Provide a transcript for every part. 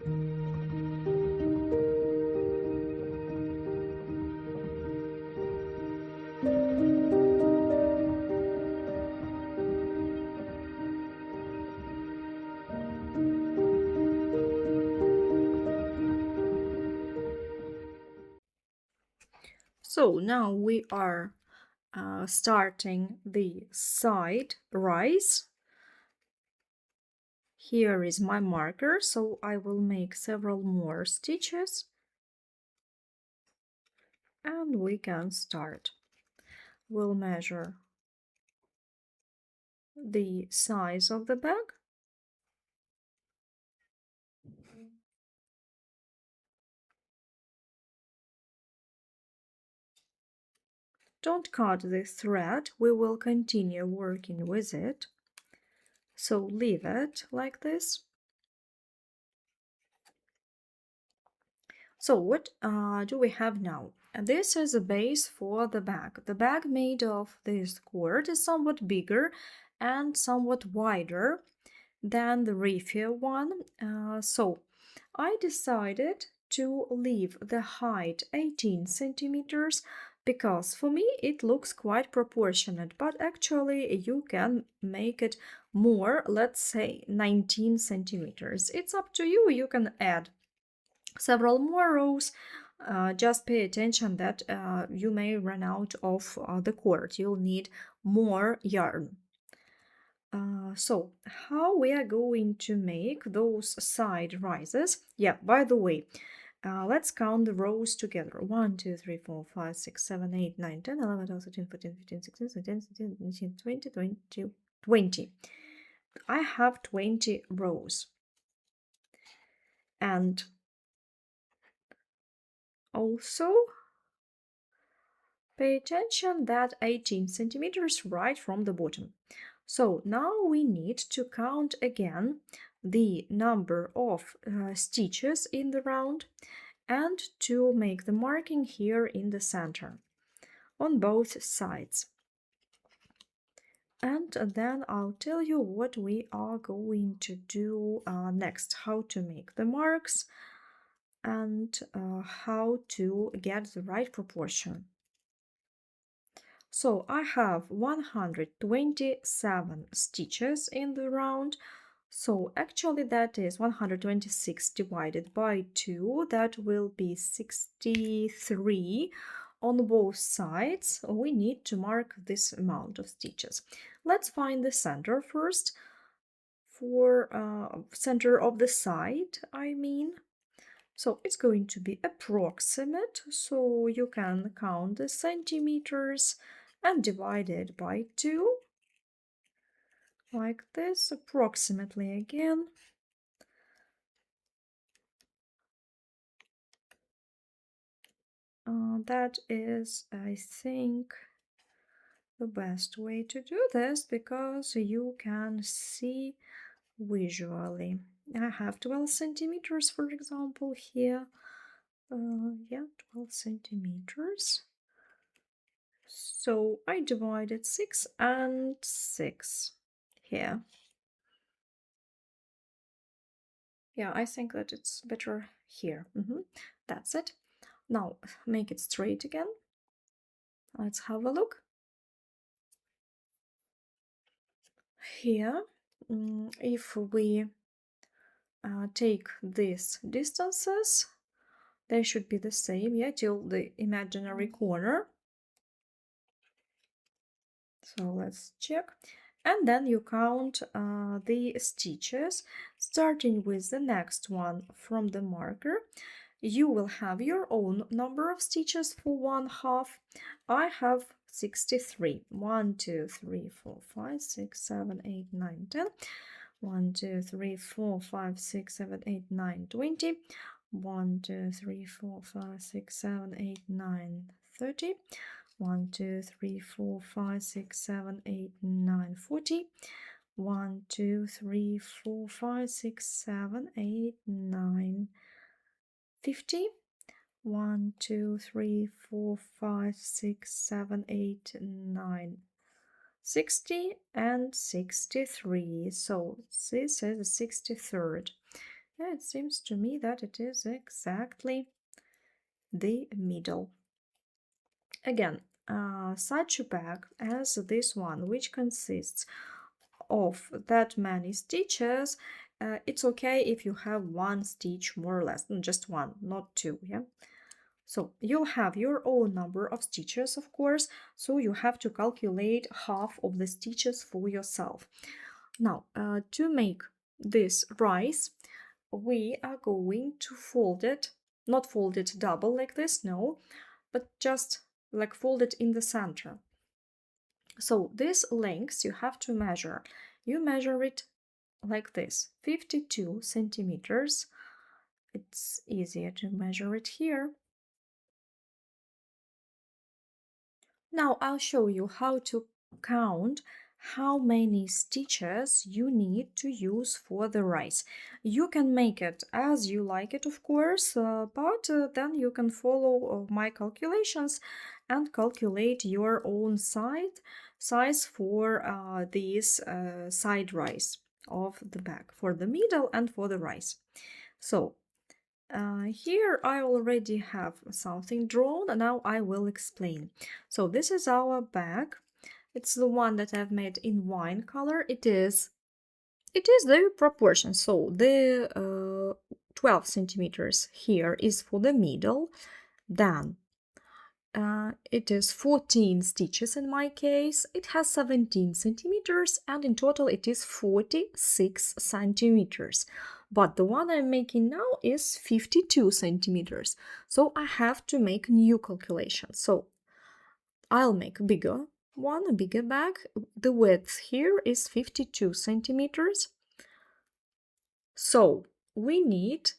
So now we are starting the side rise. Here is my marker, so I will make several more stitches and we can start. We'll measure the size of the bag. Don't cut the thread, we will continue working with it. So leave it like this. So what do we have now? This is a base for the bag. The bag made of this cord is somewhat bigger and somewhat wider than the raffia one. So I decided to leave the height 18 centimeters because for me it looks quite proportionate, but actually you can make it more, let's say 19 centimeters. It's up to you, you can add several more rows. Just pay attention that you may run out of the cord. You'll need more yarn. So how we are going to make those side rises? Yeah, by the way, let's count the rows together. 1, 2, 3, 4, 5, 6, 7, 8, 9, 10, 11, 12, 13, 14, 15, 16, 17, 18, 19, 20, 22, 20. I have 20 rows. And also pay attention that 18 centimeters right from the bottom. So now we need to count again the number of stitches in the round and to make the marking here in the center on both sides. And then I'll tell you what we are going to do next, how to make the marks and how to get the right proportion. So I have 127 stitches in the round. So actually that is 126 divided by 2. That will be 63 on both sides. We need to mark this amount of stitches. Let's find the center first. For center of the side, I mean. So it's going to be approximate, so you can count the centimeters and divide it by 2, like this, approximately again. That is, I think, the best way to do this because you can see visually. I have 12 centimeters, for example, here. Yeah, 12 centimeters. So I divided 6 and 6 here. Yeah, I think that it's better here. That's it. Now make it straight again. Let's have a look. Here, if we take these distances, they should be the same, yeah, till the imaginary corner. So let's check. And then you count the stitches, starting with the next one from the marker. You will have your own number of stitches for 1/2. I have 63. 1, 2, 3, 4, 5, 6, 7, 8, 9, 10. 1, 2, 3, 4, 5, 6, 7, 8, 9, 20. 1, 2, 3, 4, 5, 6, 7, 8, 9, 30. 1, 2, 3, 4, 5, 6, 7, 8, 9, 40. 1, 2, 3, 4, 5, 6, 7, 8, 9, 50. 1, 2, 3, 4, 5, 6, 7, 8, 9, 60 and 63. So this is the 63rd. Yeah, it seems to me that it is exactly the middle. Again, such a bag as this one, which consists of that many stitches, it's okay if you have one stitch more or less, just one, not two, yeah? So you'll have your own number of stitches, of course, so you have to calculate half of the stitches for yourself. Now, to make this rise, we are going to fold it, not fold it double like this, no, but just like fold it in the center. So this length you have to measure. You measure it like this, 52 centimeters. It's easier to measure it here. Now I'll show you how to count how many stitches you need to use for the rise. You can make it as you like it, of course, but then you can follow my calculations and calculate your own size for this side rise of the bag, for the middle and for the rise. So here I already have something drawn, and now I will explain. So this is our bag. It's the one that I've made in wine color. It is the proportion. So the 12 centimeters here is for the middle. Then it is 14 stitches in my case. It has 17 centimeters, and in total it is 46 centimeters. But the one I'm making now is 52 centimeters. So I have to make new calculation. So I'll make a bigger one, a bigger bag. The width here is 52 centimeters. So we need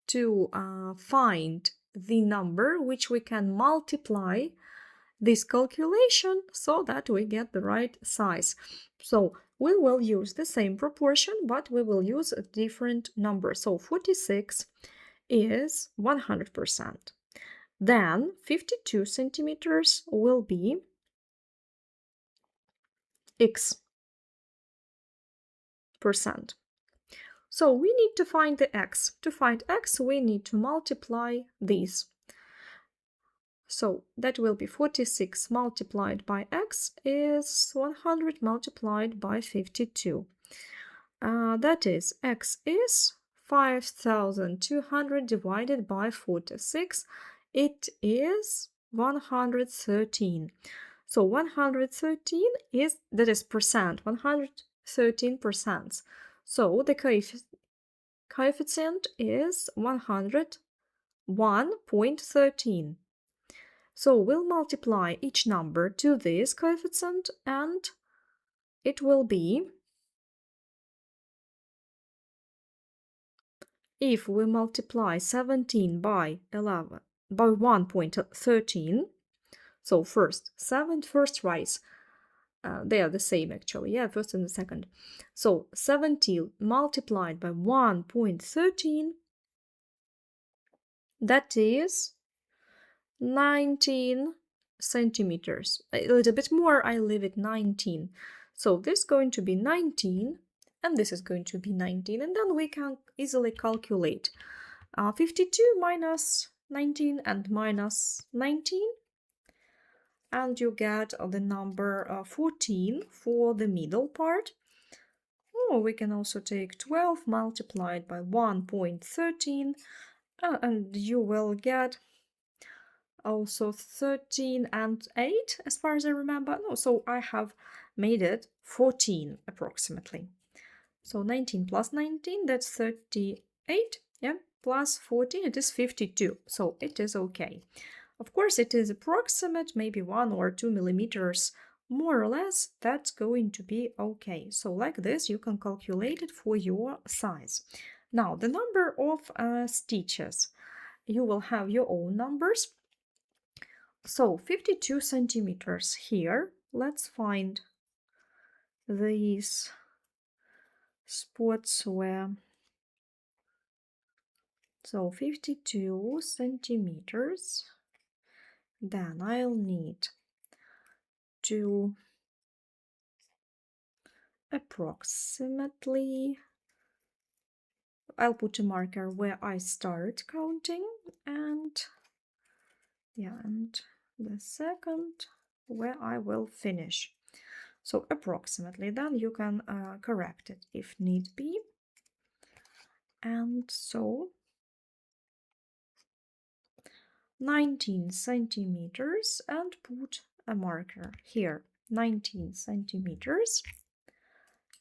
to find the number which we can multiply this calculation so that we get the right size. So we will use the same proportion, but we will use a different number. So 46 is 100%. Then 52 centimeters will be x percent. So we need to find the x. To find x, we need to multiply these. So that will be 46 multiplied by x is 100 multiplied by 52. That is, x is 5,200 divided by 46. It is 113. So 113 is, that is percent, 113%. So the coefficient is 101.13. So we'll multiply each number to this coefficient, and it will be, if we multiply 17 by 11 by 1.13, so first rise, they are the same actually, yeah, first and the second. So 17 multiplied by 1.13, that is 19 centimeters. A little bit more, I leave it 19. So this is going to be 19, and this is going to be 19, and then we can easily calculate 52 minus 19 and minus 19, and you get the number 14 for the middle part. Or we can also take 12 multiplied by 1.13, and you will get also 13 and 8, as far as I remember. No, so I have made it 14 approximately. So 19 plus 19, that's 38, yeah, plus 14, it is 52, so it is okay. Of course, it is approximate, maybe 1 or 2 millimeters more or less, that's going to be okay. So like this, you can calculate it for your size. Now, the number of stitches, you will have your own numbers. So 52 centimeters here. Let's find these spots where, so 52 centimeters. Then I'll need to approximately I'll put a marker where I start counting, and and the second where I will finish. So approximately, then you can correct it if need be. And so 19 centimeters, and put a marker here, 19 centimeters,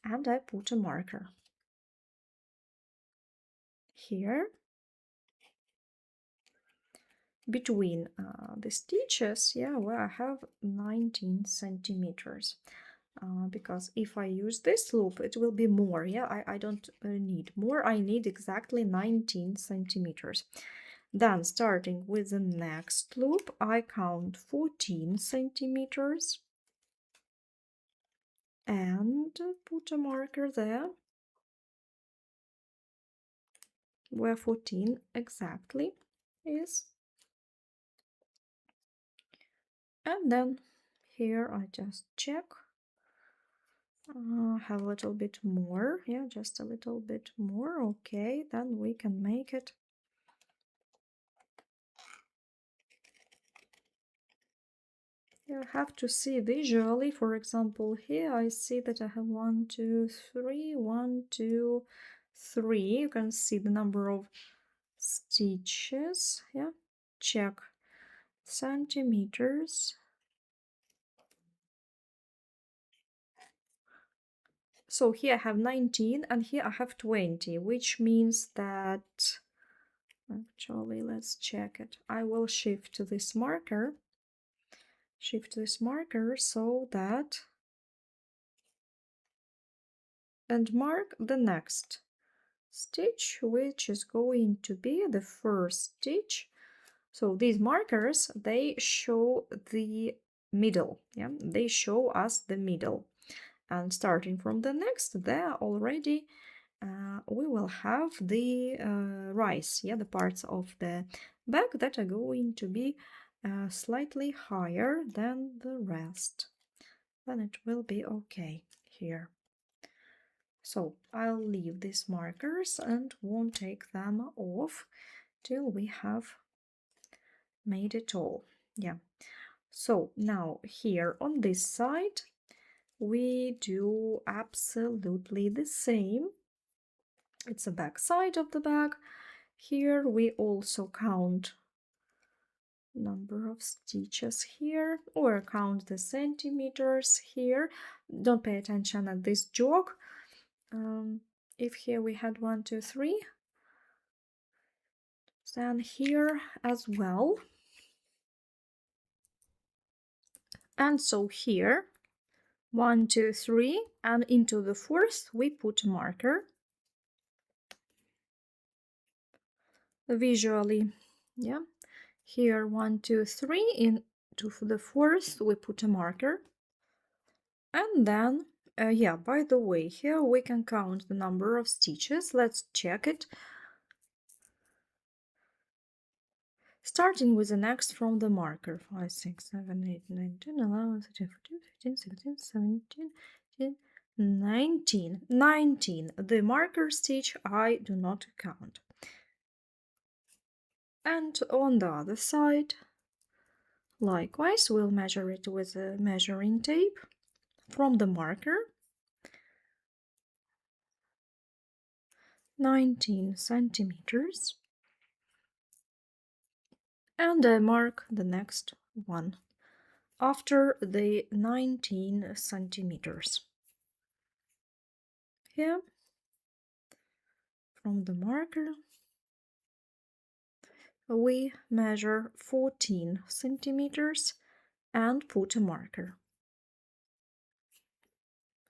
and I put a marker here between the stitches, where I have 19 centimeters. Because if I use this loop, it will be more. I don't need more. I need exactly 19 centimeters. Then, starting with the next loop, I count 14 centimeters and put a marker there where 14 exactly is. And then here I just check. Have a little bit more, just a little bit more. Okay, then we can make it. You have to see visually. For example, here I see that I have 1, 2, 3, 1, 2, 3. You can see the number of stitches. Check centimeters. So here I have 19 and here I have 20, which means that, actually, let's check it. I will shift this marker so that, and mark the next stitch, which is going to be the first stitch. So these markers, they show the middle, they show us the middle. And starting from the next, there already we will have the rise, the parts of the back that are going to be slightly higher than the rest. Then it will be okay here. So I'll leave these markers and won't take them off till we have made it all. So now here on this side we do absolutely the same. It's the back side of the bag. Here we also count number of stitches here, or count the centimeters here. Don't pay attention at this jog. If here we had 1, 2, 3, then here as well. And so here 1, 2, 3, and into the fourth we put a marker visually. Here 1, 2, 3, into the fourth we put a marker. And then by the way, here we can count the number of stitches. Let's check it. Starting with the next from the marker, 5, 6, 7, 8, 9, 10, 11, 13, 14, 15, 16, 17, 18, 19. 19. The marker stitch I do not count. And on the other side, likewise, we'll measure it with a measuring tape from the marker. 19 centimeters. And I mark the next one after the 19 centimeters. Here, from the marker, we measure 14 centimeters and put a marker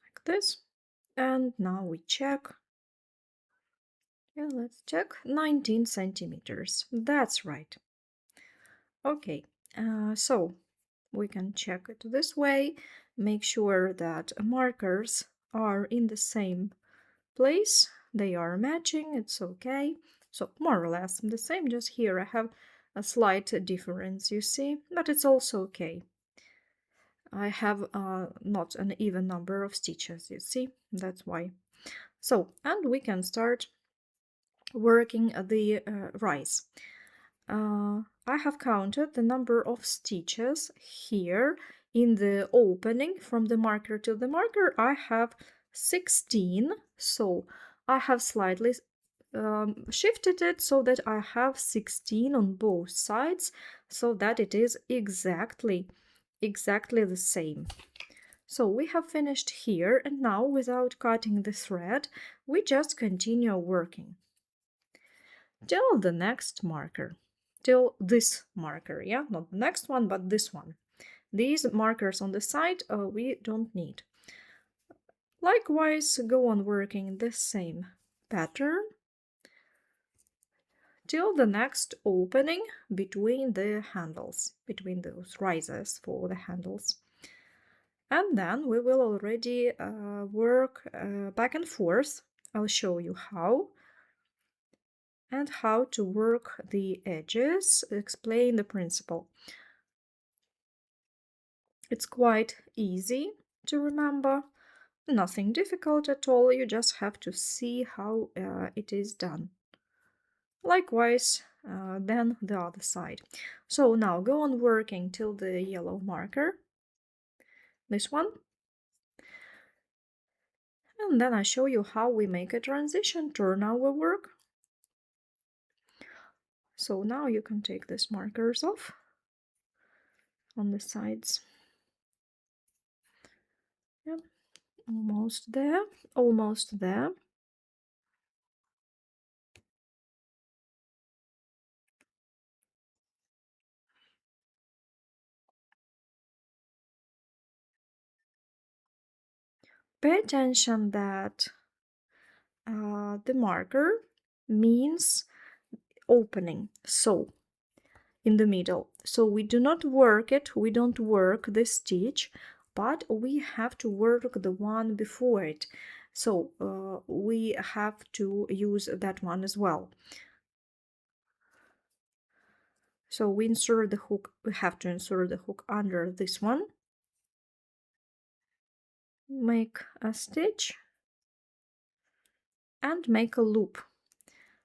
like this. And now we check. Let's check 19 centimeters. That's right. Okay, so we can check it this way. Make sure that markers are in the same place. They are matching. It's okay. So more or less the same. Just here I have a slight difference, you see, but it's also okay. I have not an even number of stitches, you see. That's why. So, and we can start working the rise. I have counted the number of stitches here in the opening from the marker to the marker. I have 16, so I have slightly shifted it so that I have 16 on both sides, so that it is exactly the same. So we have finished here, and now without cutting the thread, we just continue working till the next marker, till this marker, yeah, not the next one, but this one. These markers on the side we don't need. Likewise, go on working the same pattern till the next opening between the handles, between those risers for the handles. And then we will already work back and forth. I'll show you how. And how to work the edges, explain the principle. It's quite easy to remember, nothing difficult at all, you just have to see how it is done. Likewise, then the other side. So now go on working till the yellow marker, this one. And then I show you how we make a transition, turn our work. So now you can take these markers off on the sides. Yep, almost there, almost there. Pay attention that the marker means opening, so in the middle. So we do not work it, we don't work the stitch, but we have to work the one before it. So we have to use that one as well. So we insert the hook, we have to insert the hook under this one, make a stitch, and make a loop.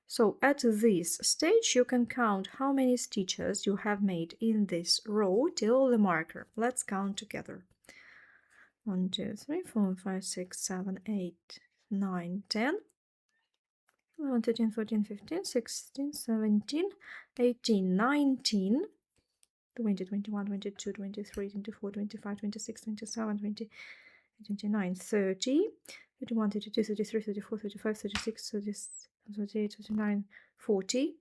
So at this stage you can count how many stitches you have made in this row till the marker. Let's count together. 1, 2, 3, 4, 5, 6, 7, 8, 9, 10, 11, 13, 14, 15, 16, 17, 18, 19, 20, 21, 22, 23, 24, 25, 26, 27, 28, 29, 30, 31, 32, 33, 34, 35, 36, 38, 39, 40,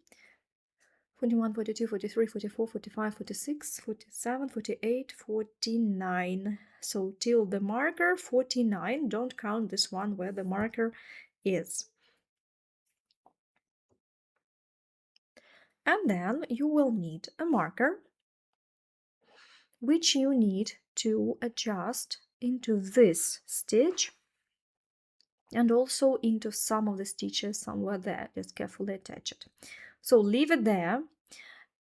41, 42, 43, 44, 45, 46, 47, 48, 49. So till the marker 49, don't count this one where the marker is. And then you will need a marker, which you need to adjust into this stitch and also into some of the stitches somewhere there. Just carefully attach it. So leave it there.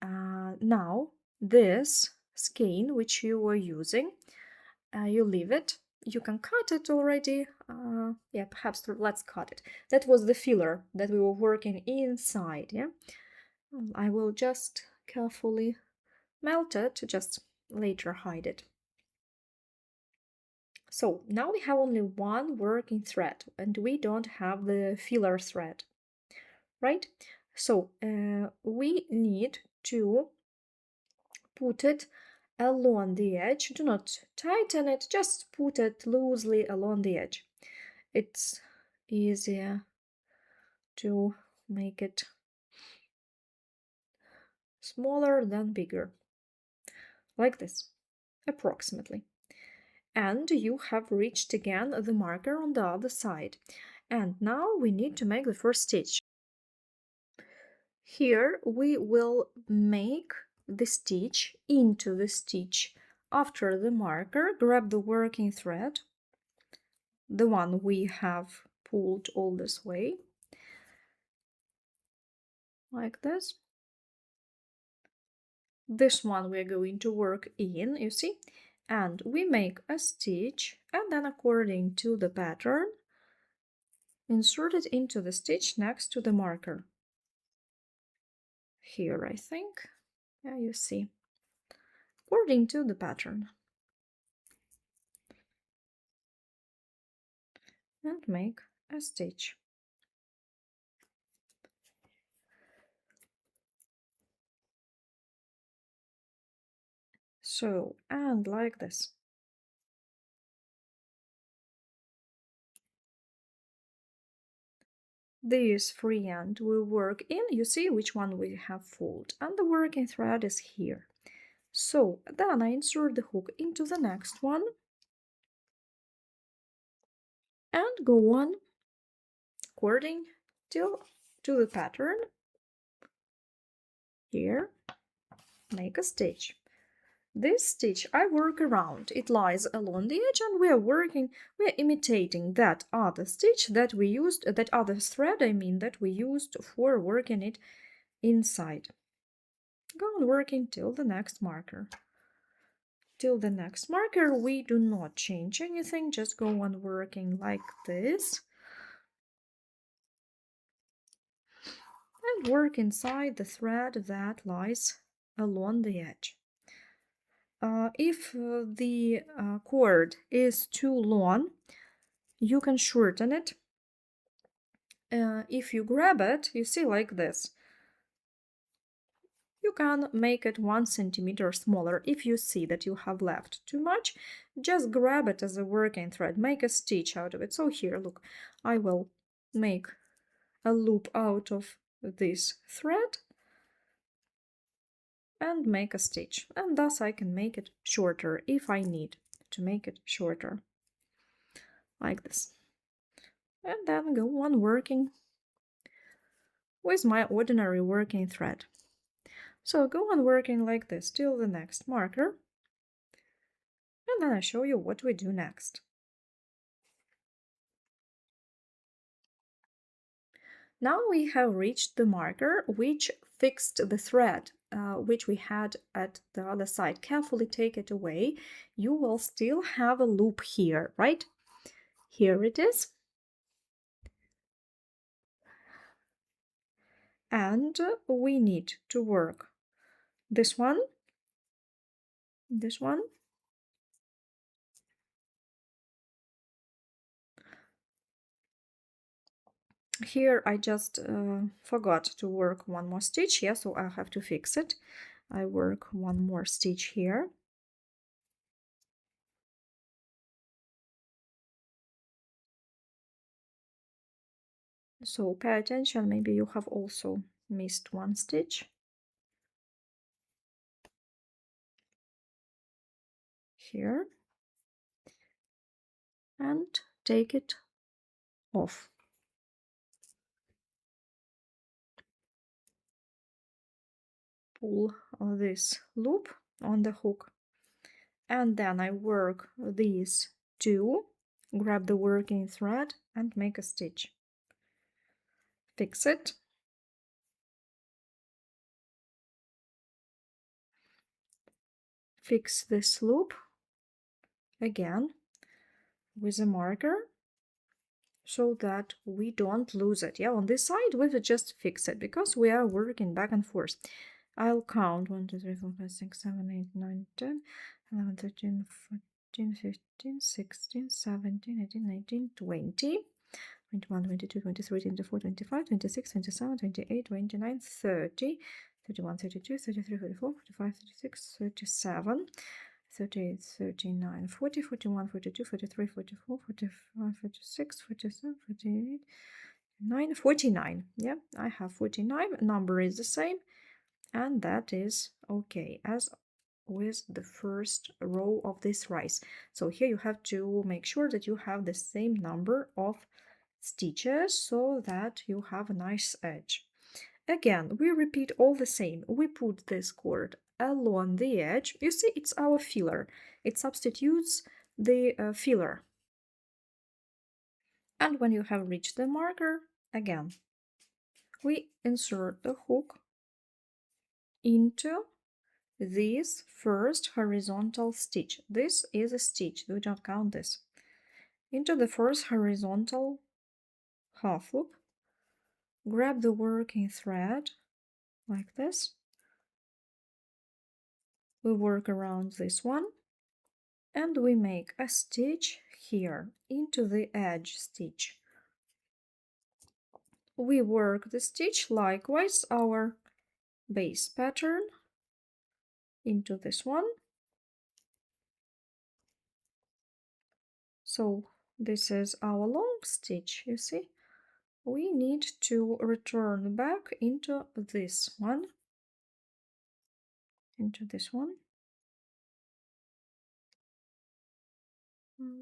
Now this skein which you were using, you leave it. You can cut it already. Yeah, perhaps let's cut it. That was the filler that we were working inside. Yeah, I will just carefully melt it to just later hide it. So now we have only one working thread and we don't have the filler thread, right? So we need to put it along the edge. Do not tighten it, just put it loosely along the edge. It's easier to make it smaller than bigger, like this, approximately. And you have reached again the marker on the other side. And now we need to make the first stitch. Here we will make the stitch into the stitch after the marker. Grab the working thread, the one we have pulled all this way, like this. This one we're going to work in, you see, and we make a stitch, and then according to the pattern insert it into the stitch next to the marker. here, I think. Yeah, you see, according to the pattern. And make a stitch. So, and like this. This free end will work in, you see which one we have fold, and the working thread is here. So then I insert the hook into the next one and go on according to the pattern. Here, make a stitch. This stitch I work around. It lies along the edge, and we're imitating that other stitch that we used, that other thread, I mean, that we used for working it inside. Go on working till the next marker. Till the next marker, we do not change anything, just go on working like this. And work inside the thread that lies along the edge. If the cord is too long, you can shorten it. If you grab it, you see like this. You can make it 1 centimeter smaller. If you see that you have left too much, just grab it as a working thread, make a stitch out of it. So here, look, I will make a loop out of this thread and make a stitch, and thus I can make it shorter if I need to make it shorter, like this. And then go on working with my ordinary working thread. So go on working like this till the next marker, and then I show you what we do next. Now we have reached the marker which fixed the thread which we had at the other side. Carefully take it away. You will still have a loop here, right? Here it is. And we need to work this one, this one, here I just forgot to work one more stitch, yeah, so I have to fix it. I work one more stitch here. So pay attention, maybe you have also missed one stitch. Here. And take it off. Pull this loop on the hook. And then I work these two, grab the working thread and make a stitch. Fix it. Fix this loop again with a marker so that we don't lose it. Yeah, on this side we will just fix it because we are working back and forth. I'll count 1, 2, 3, 4, 5, 6, 7, 8, 9, 10, 11, 13, 14, 15, 16, 17, 18, 19, 20. 21, 22, 23, 24, 25, 26, 27, 28, 29, 30, 31, 32, 33, 34, 45, 36, 37, 38, 39, 40, 41, 42, 43, 44, 45, 46, 47, 48, 9, 49. Yeah, I have 49. Number is the same, and that is okay as with the first row of this rice. So here you have to make sure that you have the same number of stitches so that you have a nice edge. Again, we repeat all the same. We put this cord along the edge. You see, it's our filler. It substitutes the filler. And when you have reached the marker, again, we insert the hook into this first horizontal stitch. This is a stitch, we don't count this. Into the first horizontal half loop, grab the working thread like this. We work around this one and we make a stitch here into the edge stitch. We work the stitch likewise our base pattern into this one. So this is our long stitch, you see. We need to return back into this one,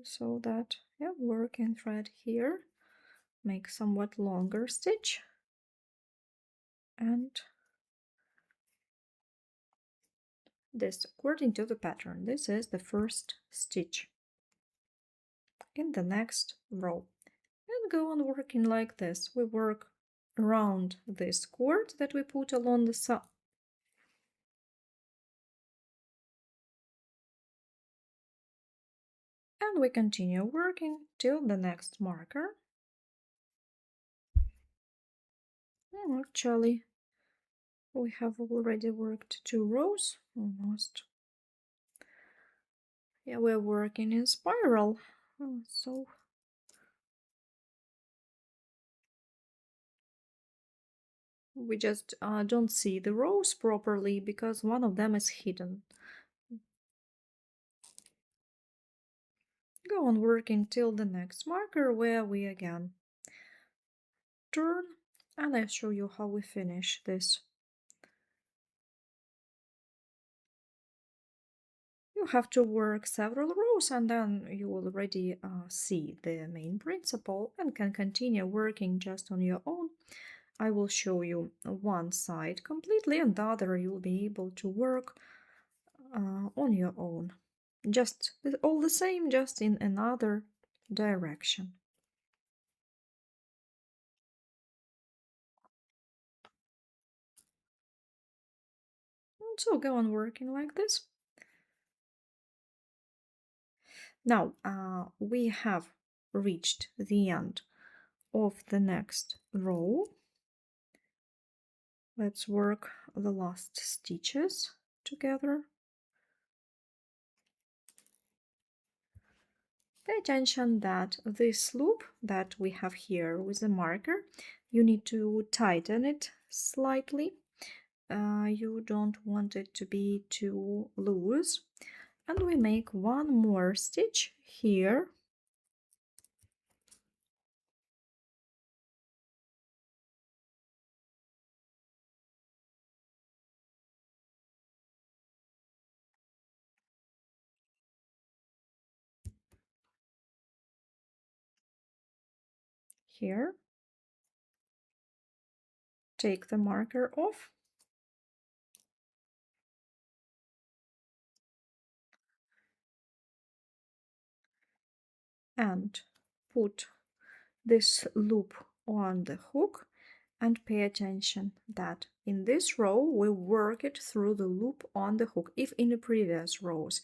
so that, yeah, working thread here, make somewhat longer stitch, and this according to the pattern. This is the first stitch in the next row, and go on working like this. We work around this cord that we put along the side. And we continue working till the next marker. Actually, we have already worked 2 rows almost. Yeah, we're working in spiral, so we just don't see the rows properly because one of them is hidden. Go on working till the next marker where we again turn, and I'll show you how we finish this. You have to work several rows and then you already see the main principle and can continue working just on your own. I will show you one side completely and the other you'll be able to work on your own. Just all the same, just in another direction. And so go on working like this. Now we have reached the end of the next row. Let's work the last stitches together. Pay attention that this loop that we have here with the marker, you need to tighten it slightly. You don't want it to be too loose. And we make one more stitch here. Here. Take the marker off. And put this loop on the hook, and pay attention that in this row we work it through the loop on the hook. If in the previous rows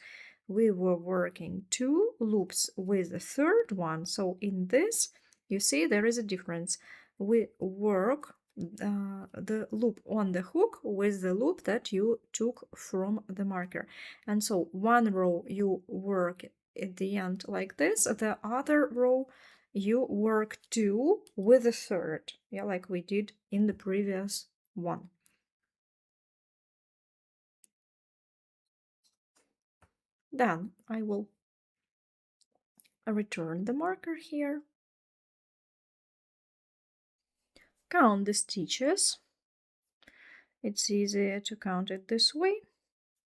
we were working 2 loops with the third one, so in this you see there is a difference. We work the loop on the hook with the loop that you took from the marker, and so one row you work at the end like this, the other row you work 2 with the third, yeah, like we did in the previous one. Then I will return the marker here, count the stitches. It's easier to count it this way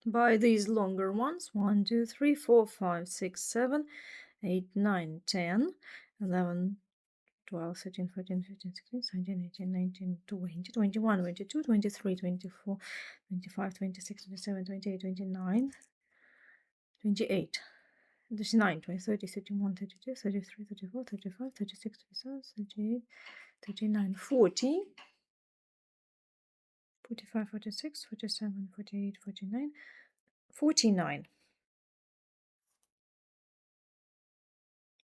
by these longer ones: 1 2 3 4 5 6 7 8 9 10 11 12 13 14 15 16 17 18 19 20 21 22 23 24 25 26 27 28 29 28 29 20 30 31 32 33 34 35 36 37 38 39 40 45 46 47 48 49 49.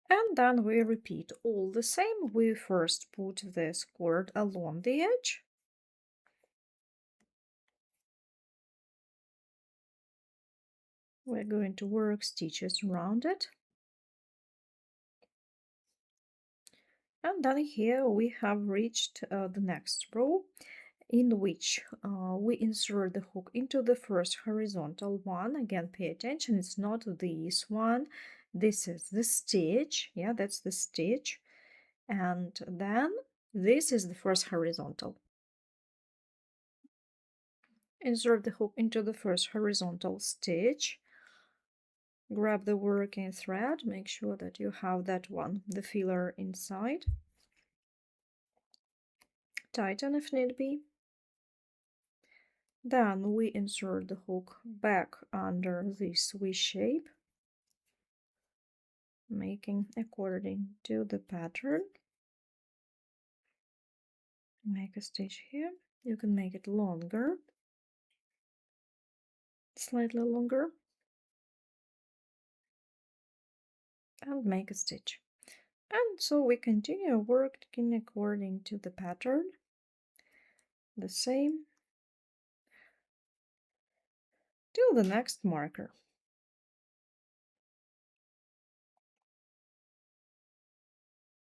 And then we repeat all the same. We first put this cord along the edge, We're going to work stitches around it. And then here we have reached the next row, in which we insert the hook into the first horizontal one. Again, pay attention, it's not this one. This is the stitch. Yeah, that's the stitch. And then this is the first horizontal. Insert the hook into the first horizontal stitch. Grab the working thread, make sure that you have that one, the filler inside. Tighten if need be. Then we insert the hook back under this V shape, making according to the pattern. Make a stitch here. You can make it longer, slightly longer, and make a stitch. And so we continue working according to the pattern, the same, till the next marker.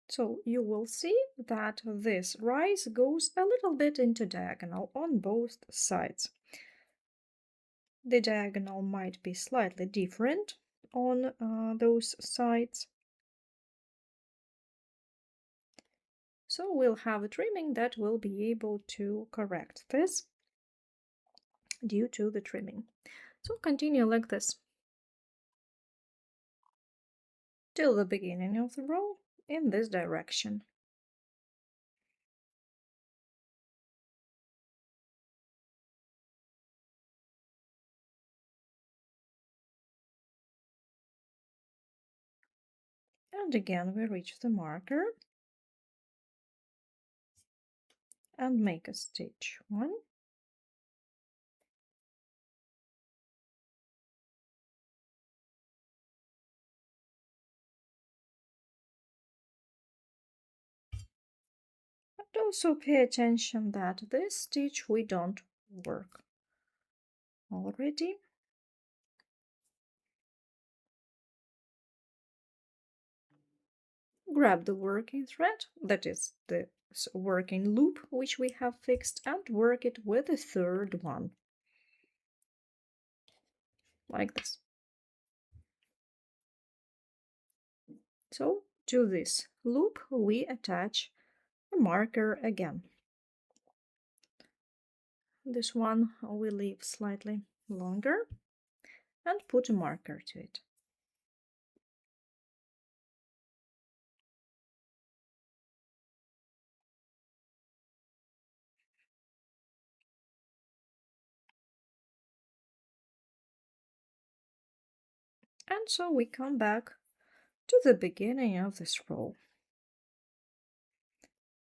So you will see that this rise goes a little bit into diagonal on both sides. The diagonal might be slightly different on those sides. So we'll have a trimming that will be able to correct this due to the trimming. So continue like this till the beginning of the row in this direction. And again we reach the marker and make a stitch 1, and also pay attention that this stitch we don't work already. Grab the working thread, that is the working loop which we have fixed, and work it with the third one, like this. So to this loop we attach a marker again. This one we leave slightly longer and put a marker to it. And so we come back to the beginning of this row.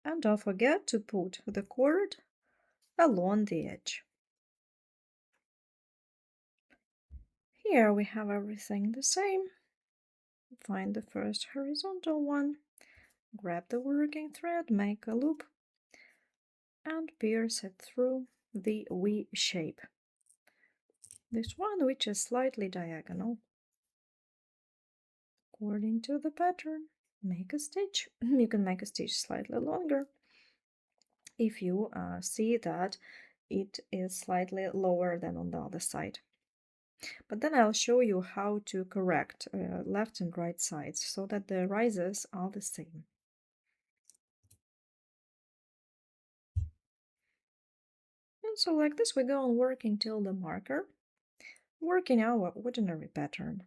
And don't forget to put the cord along the edge. Here we have everything the same. Find the first horizontal one, grab the working thread, make a loop, and pierce it through the V shape. This one, which is slightly diagonal. According to the pattern, make a stitch. You can make a stitch slightly longer if you see that it is slightly lower than on the other side. But then I'll show you how to correct left and right sides so that the rises are the same. And so like this we go on working till the marker, working our ordinary pattern.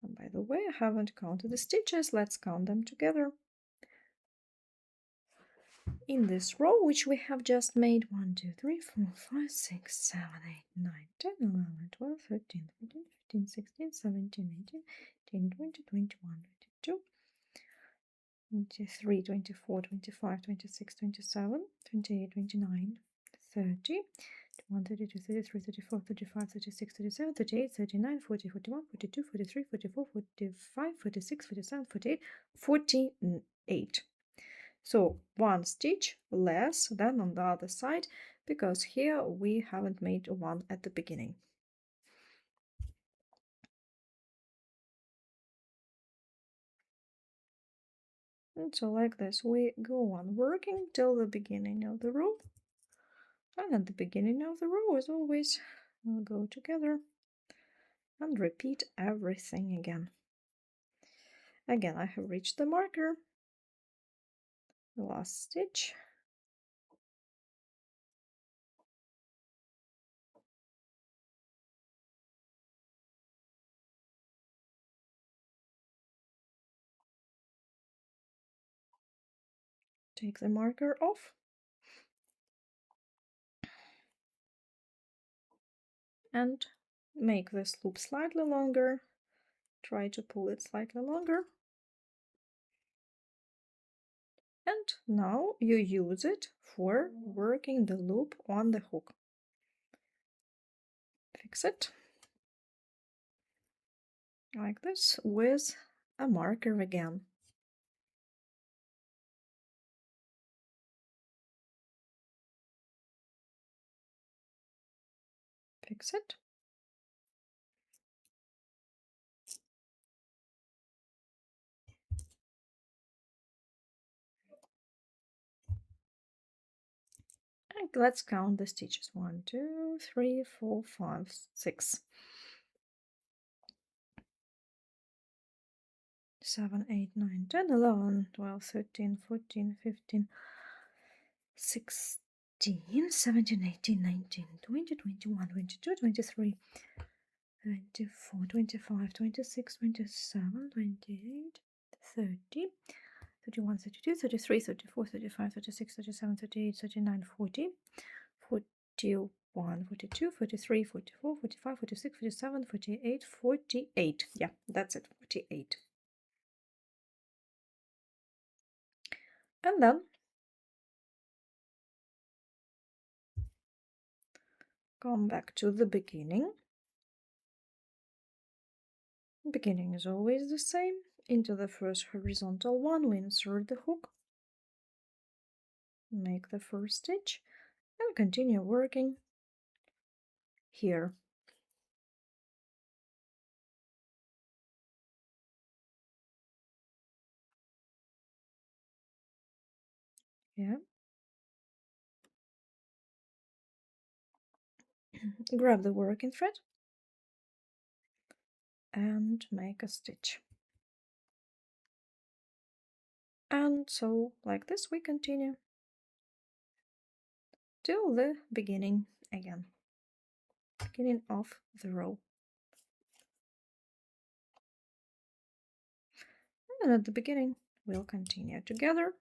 And by the way, I haven't counted the stitches, let's count them together. In this row, which we have just made, 1, 2, 3, 4, 5, 6, 7, 8, 9, 10, 11, 12, 13, 14, 15, 16, 17, 18, 19, 20, 21, 22, 23, 24, 25, 26, 27, 28, 29, 30, 31, 32, 33, 34, 35, 36, 37, 38, 39, 40, 41, 42, 43, 44, 45, 46, 47, 48, 48. So one stitch less than on the other side, because here we haven't made one at the beginning. And so like this, we go on working till the beginning of the row. And at the beginning of the row, as always, we'll go together and repeat everything again. Again, I have reached the marker, the last stitch. Take the marker off. And make this loop slightly longer. Try to pull it slightly longer. And now you use it for working the loop on the hook. Fix it like this with a marker again. Fix it. And let's count the stitches. 1, 2, 3, 4, 5, 6. 7, 8, 9, 10, 11, 12, 13, 14, 15, 16, 17, 18, 19, 20, 21, 22, 23, 24, 25, 26, 27, 28, 30, 31, 32, 33, 34, 35, 36, 37, 38, 39, 40, 41, 42, 43, 44, 45, 46, 47, 48, 48. Yeah, that's it, 48. And then come back to the beginning. Beginning is always the same. Into the first horizontal one, we insert the hook, make the first stitch, and continue working here. Yeah. Grab the working thread and make a stitch. And so, like this, we continue till the beginning again. Beginning of the row. And at the beginning, we'll continue together.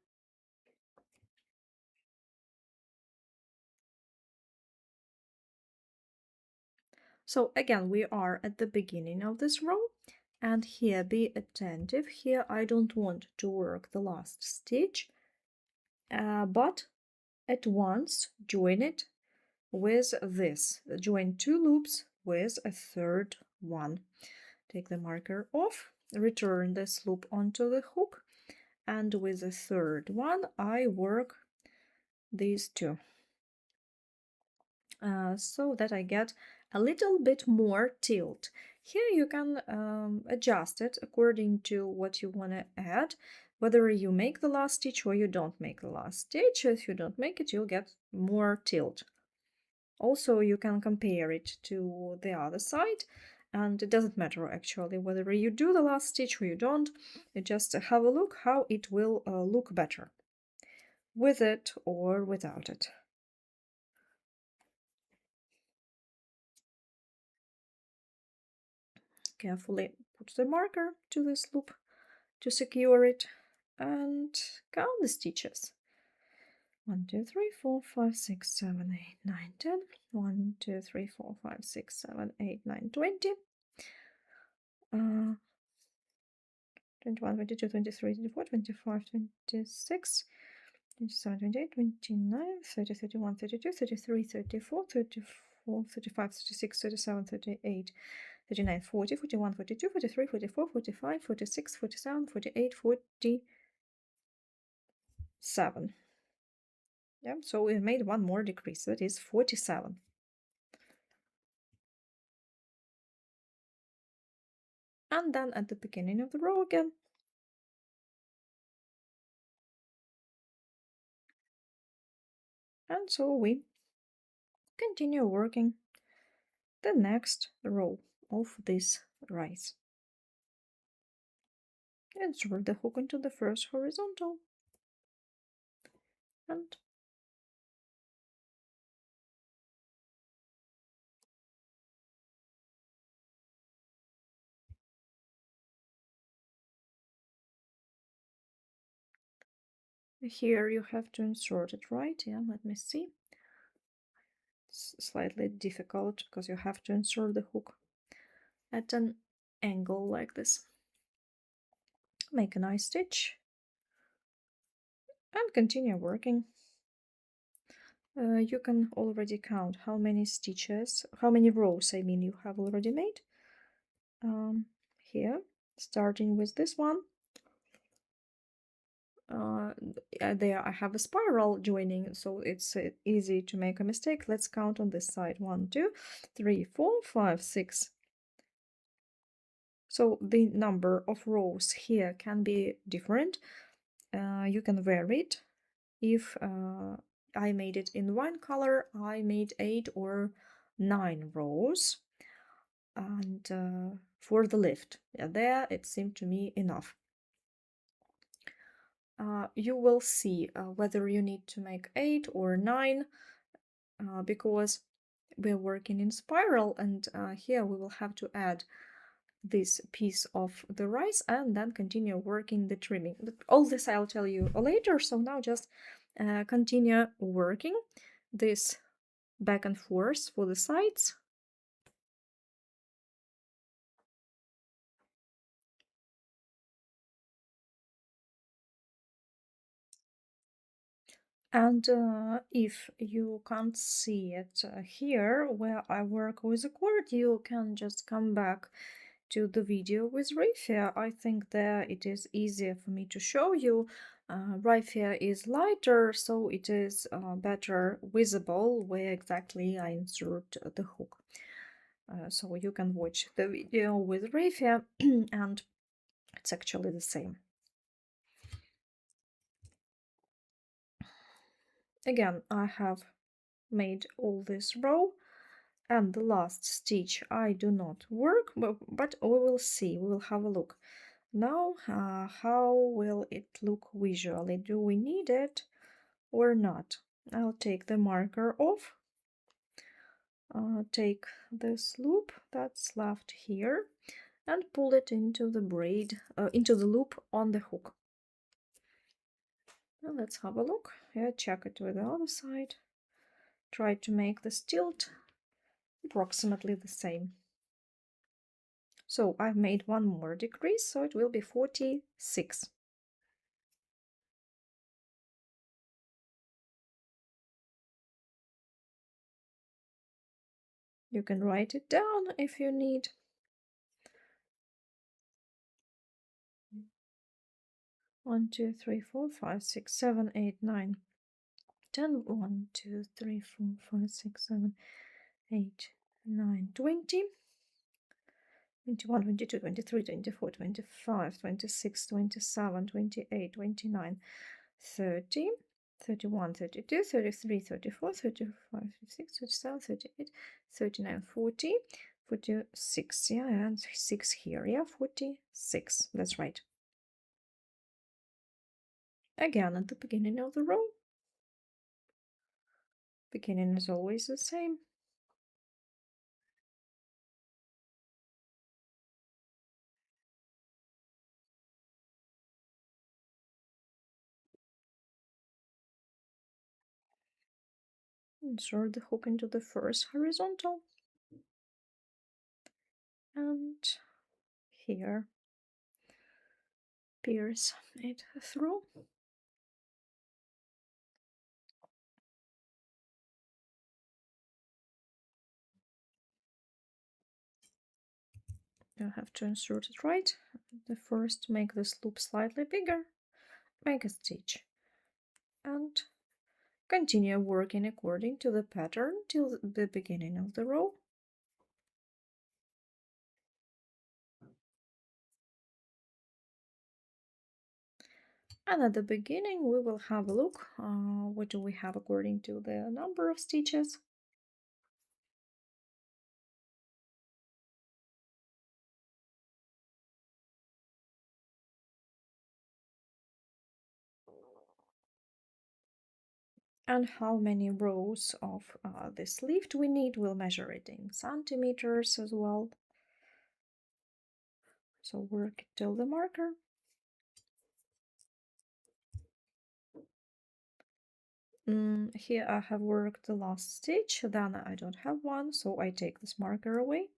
So again, we are at the beginning of this row, and here be attentive. Here I don't want to work the last stitch, but at once join it with this. Join 2 loops with a third one. Take the marker off, return this loop onto the hook, and with the third one I work these 2. So that I get a little bit more tilt. Here you can adjust it according to what you want to add, whether you make the last stitch or you don't make the last stitch. If you don't make it, you'll get more tilt. Also, you can compare it to the other side, and it doesn't matter actually whether you do the last stitch or you don't. You just have a look how it will look better with it or without it. Carefully put the marker to this loop to secure it and count the stitches. 1, 2, 3, 4, 5, 6, 7, 8, 9, 10. 1, 2, 3, 4, 5, 6, 7, 8, 9, 20. 21, 22, 23, 24, 25, 26, 27, 28, 29, 30, 31, 32, 33, 34, 34, 35, 36, 37, 38, 39, 40, 41, 42, 43, 44, 45, 46, 47, 48, 47. Yeah, so we made one more decrease, that is 47. And then at the beginning of the row again, And so we continue working the next row of this rice. Insert the hook into the first horizontal and here you have to insert it right. Yeah, let me see. It's slightly difficult because you have to insert the hook at an angle like this. Make a nice stitch and continue working. You can already count how many stitches, how many rows, I mean, you have already made. Here, starting with this one. There I have a spiral joining, so it's easy to make a mistake. Let's count on this side. 1, 2, 3, 4, 5, 6. So the number of rows here can be different. You can vary it. If I made it in one color, I made 8 or 9 rows. And for the lift, there it seemed to me enough. You will see whether you need to make 8 or 9 because we're working in spiral, and here we will have to add this piece of the rice and then continue working the trimming. But all this I'll tell you later, so now just continue working this back and forth for the sides. And if you can't see it here where I work with a cord, you can just come back to the video with raffia. I think there it is easier for me to show you. Raffia is lighter, so it is better visible where exactly I insert the hook. So you can watch the video with raffia and it's actually the same. Again, I have made all this row, and the last stitch I do not work, but we will see, we will have a look. Now, how will it look visually? Do we need it or not? I'll take the marker off, take this loop that's left here, and pull it into the braid, into the loop on the hook. Now let's have a look. Yeah, check it with the other side. Try to make this tilt approximately the same. So I've made one more decrease, so it will be 46. You can write it down if you need. 1, 2, 3, 4, 5, 6, 7, 8, 9, 10. 1, 2, 3, 4, 5, 6, 7, 8, 9, 20. 21, 22, 23, 24, 25, 26, 27, 28, 29, 30, 31, 32, 33, 34, 35, 36, 37, 38, 39, 40, 46. Yeah, and 6 here. Yeah, 46. That's right. Again, at the beginning of the row. Beginning is always the same. Insert the hook into the first horizontal. And here, pierce it through. You have to insert it right. The first, make this loop slightly bigger, make a stitch, and continue working according to the pattern till the beginning of the row. And at the beginning, we will have a look. What do we have according to the number of stitches? And how many rows of this leaf we need? We'll measure it in centimeters as well. So work it till the marker. Here I have worked the last stitch, then I don't have one, so I take this marker away.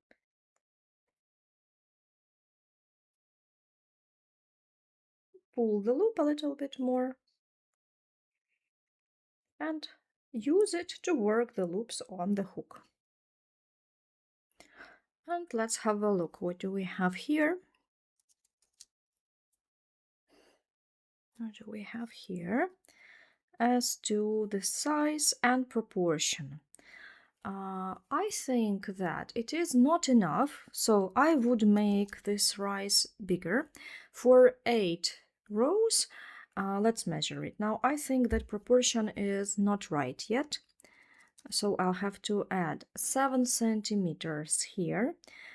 Pull the loop a little bit more and use it to work the loops on the hook. And let's have a look. What do we have here? What do we have here? As to the size and proportion. I think that it is not enough, so I would make this rise bigger. For 8 rows, let's measure it. Now, I think that proportion is not right yet, so I'll have to add 7 centimeters here.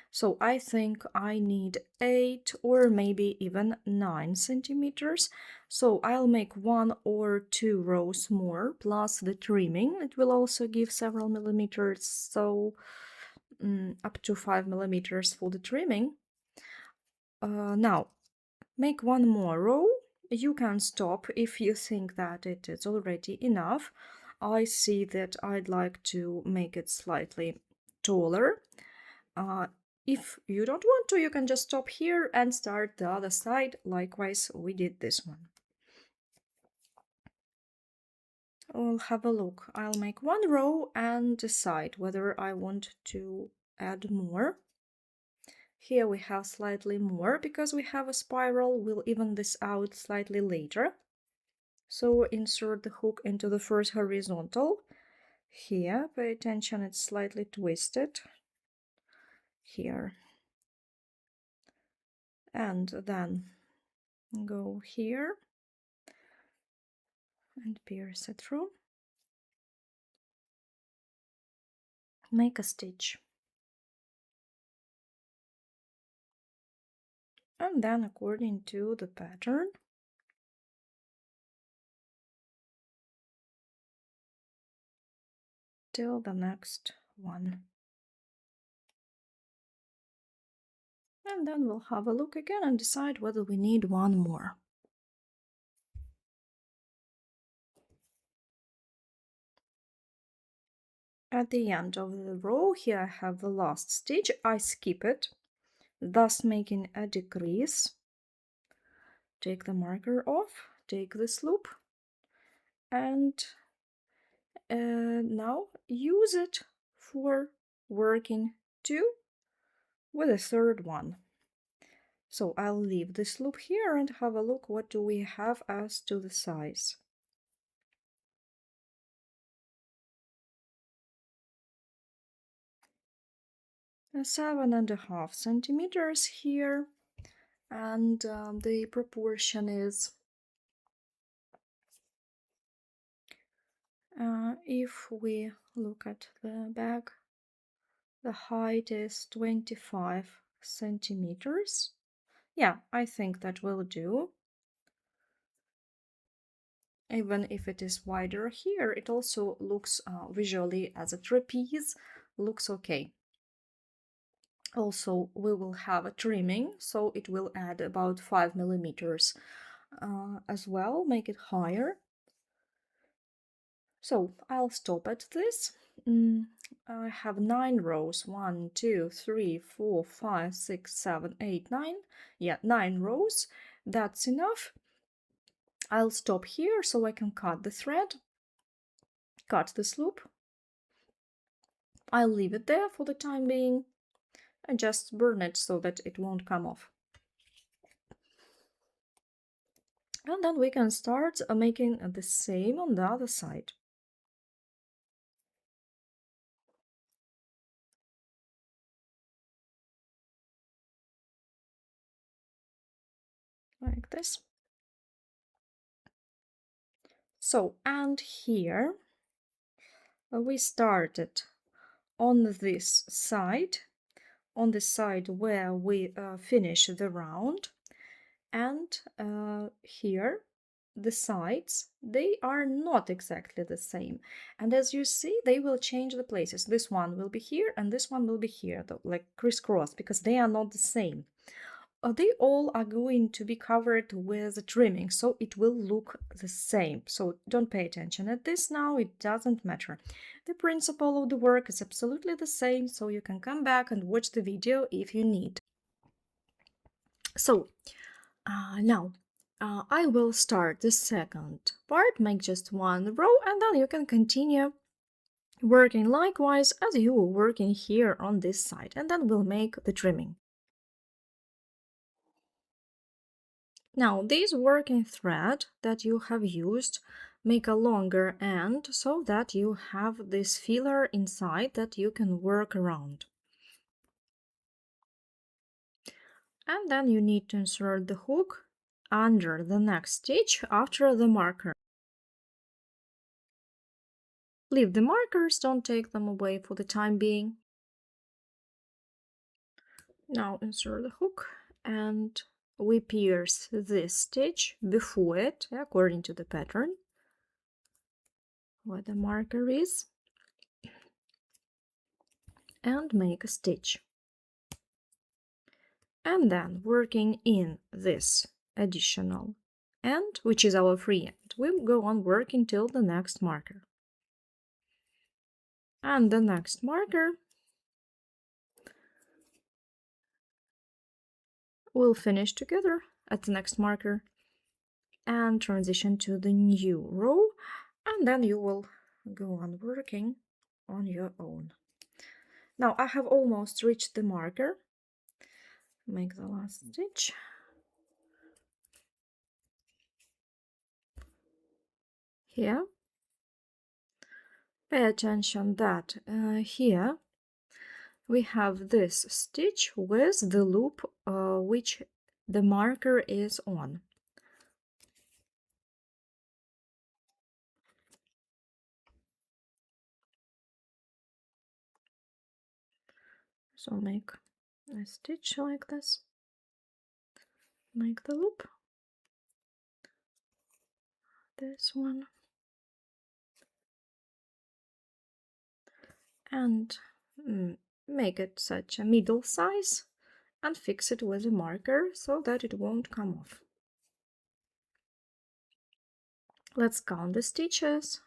So I think I need 8 or maybe even 9 centimeters. So I'll make 1 or 2 rows more plus the trimming. It will also give several millimeters, so up to 5 millimeters for the trimming. Now, make 1 more row. You can stop if you think that it is already enough. I see that I'd like to make it slightly taller. If you don't want to, you can just stop here and start the other side. Likewise, we did this one. We'll have a look. I'll make 1 row and decide whether I want to add more. Here we have slightly more because we have a spiral. We'll even this out slightly later. So insert the hook into the first horizontal. Here, pay attention, it's slightly twisted. Here. And then go here and pierce it through. Make a stitch. And then according to the pattern, till the next one. And then we'll have a look again and decide whether we need 1 more. At the end of the row, here I have the last stitch. I skip it, thus making a decrease. Take the marker off, take this loop, and now use it for working 2 with a third one. So I'll leave this loop here and have a look what do we have as to the size. A 7.5 centimeters here, and the proportion is if we look at the bag, the height is 25 centimeters. Yeah, I think that will do. Even if it is wider here, it also looks visually as a trapeze, looks okay. Also, we will have a trimming, so it will add about 5 millimeters as well, make it higher. So I'll stop at this. I have 9 rows. 1, 2, 3, 4, 5, 6, 7, 8, 9. Yeah, 9 rows. That's enough. I'll stop here so I can cut the thread. Cut this loop. I'll leave it there for the time being and just burn it so that it won't come off. And then we can start making the same on the other side. Like this. So, and here we started on this side, on the side where we finish the round, and here the sides, they are not exactly the same, and as you see, they will change the places. This one will be here and this one will be here, though, like crisscross, because they are not the same. They all are going to be covered with trimming, so it will look the same. So don't pay attention at this now, it doesn't matter. The principle of the work is absolutely the same, so you can come back and watch the video if you need. So now I will start the second part, make just one row, and then you can continue working likewise as you were working here on this side, and then we'll make the trimming. Now this working thread that you have used, make a longer end so that you have this filler inside that you can work around. And then you need to insert the hook under the next stitch after the marker. Leave the markers, don't take them away for the time being. Now insert the hook and we pierce this stitch before it, according to the pattern where the marker is, and make a stitch. And then working in this additional end, which is our free end, we'll go on working till the next marker. And the next marker we'll finish together at the next marker and transition to the new row, and then you will go on working on your own. Now I have almost reached the marker. Make the last stitch. Here. Pay attention that here we have this stitch with the loop which the marker is on. So make a stitch like this, make the loop, this one, and make it such a middle size and fix it with a marker so that it won't come off. Let's count the stitches.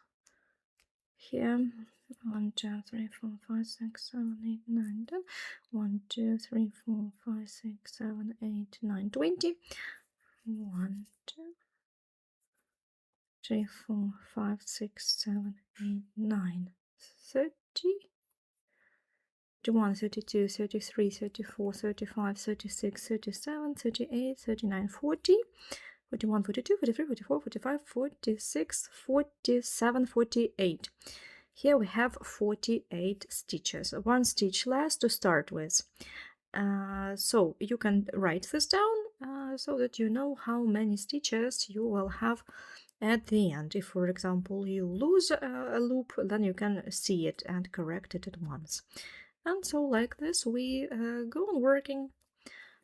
Here, 1, 2, 3, 4, 5, 6, 7, 8, 9, 10. 1, 2, 3, 4, 5, 6, 7, 8, 9, 20. 1, 2, 3, 4, 5, 6, 7, 8, 9, 30. 31, 32, 33, 34, 35, 36, 37, 38, 39, 40. 41, 42, 43, 44, 45, 46, 47, 48. Here we have 48 stitches, one stitch less to start with. So you can write this down so that you know how many stitches you will have at the end. If, for example, you lose a loop, then you can see it and correct it at once. And so like this, we go on working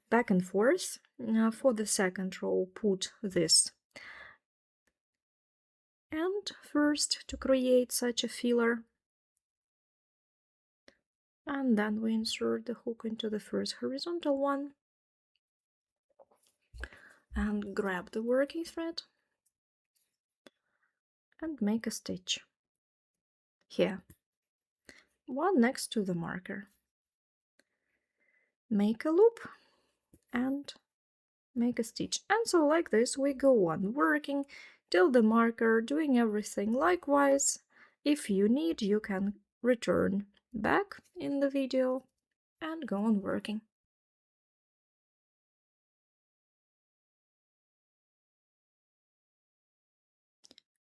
back and forth. For the second row, put this end first to create such a filler, and then we insert the hook into the first horizontal one and grab the working thread and make a stitch here, one next to the marker. Make a loop and make a stitch, and so like this we go on working till the marker, doing everything likewise. If you need, you can return back in the video and go on working.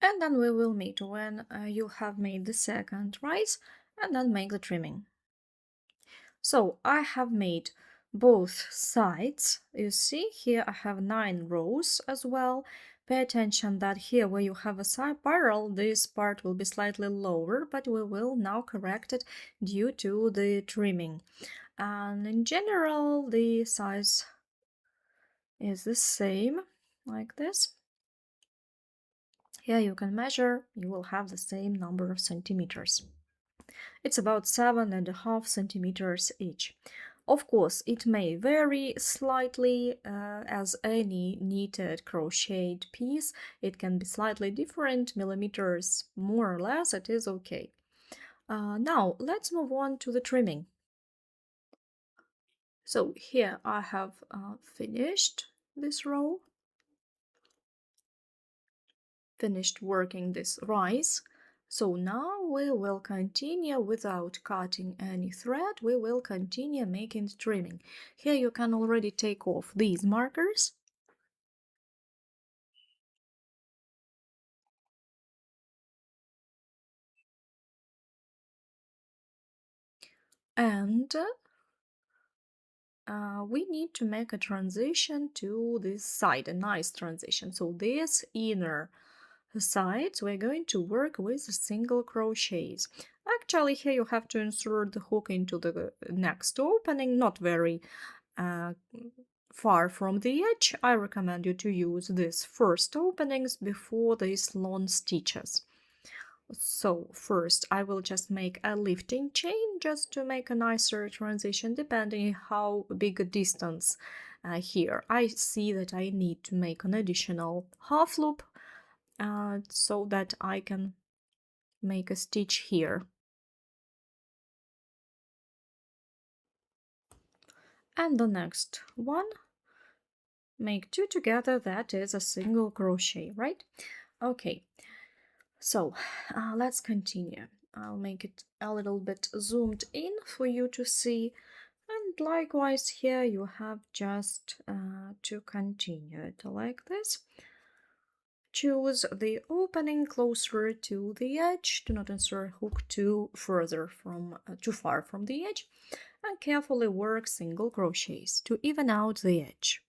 And then we will meet when you have made the second rise, and then make the trimming. So I have made both sides. You see here I have 9 rows as well, Pay attention that here where you have a spiral, this part will be slightly lower, but we will now correct it due to the trimming. And in general, the size is the same, like this. Here you can measure, you will have the same number of centimeters. It's about 7.5 centimeters each. Of course, it may vary slightly as any knitted crocheted piece. It can be slightly different, millimeters more or less, it is okay. Now, let's move on to the trimming. So here I have finished this row, finished working this rise. So now we will continue without cutting any thread, we will continue making trimming. Here you can already take off these markers. And we need to make a transition to this side, a nice transition. So this inner sides we're going to work with single crochets. Actually, here you have to insert the hook into the next opening, not very far from the edge. I recommend you to use these first openings before these long stitches. So first I will just make a lifting chain just to make a nicer transition depending how big a distance here. I see that I need to make an additional half loop so that I can make a stitch here. And the next one, make two together, that is a single crochet, right? Okay, so let's continue. I'll make it a little bit zoomed in for you to see. And likewise here you have just to continue it like this. Choose the opening closer to the edge. Do not insert hook too far from the edge, and carefully work single crochets to even out the edge.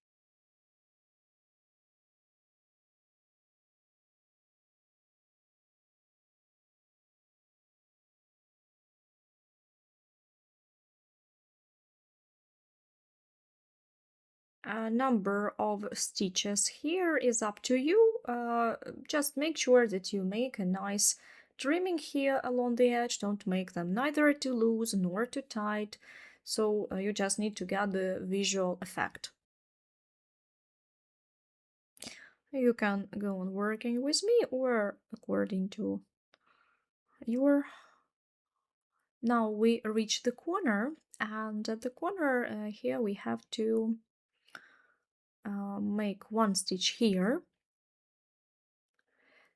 Number of stitches here is up to you. Just make sure that you make a nice trimming here along the edge. Don't make them neither too loose nor too tight. So you just need to get the visual effect. You can go on working with me or according to your. Now we reach the corner, and at the corner here we have to make one stitch here.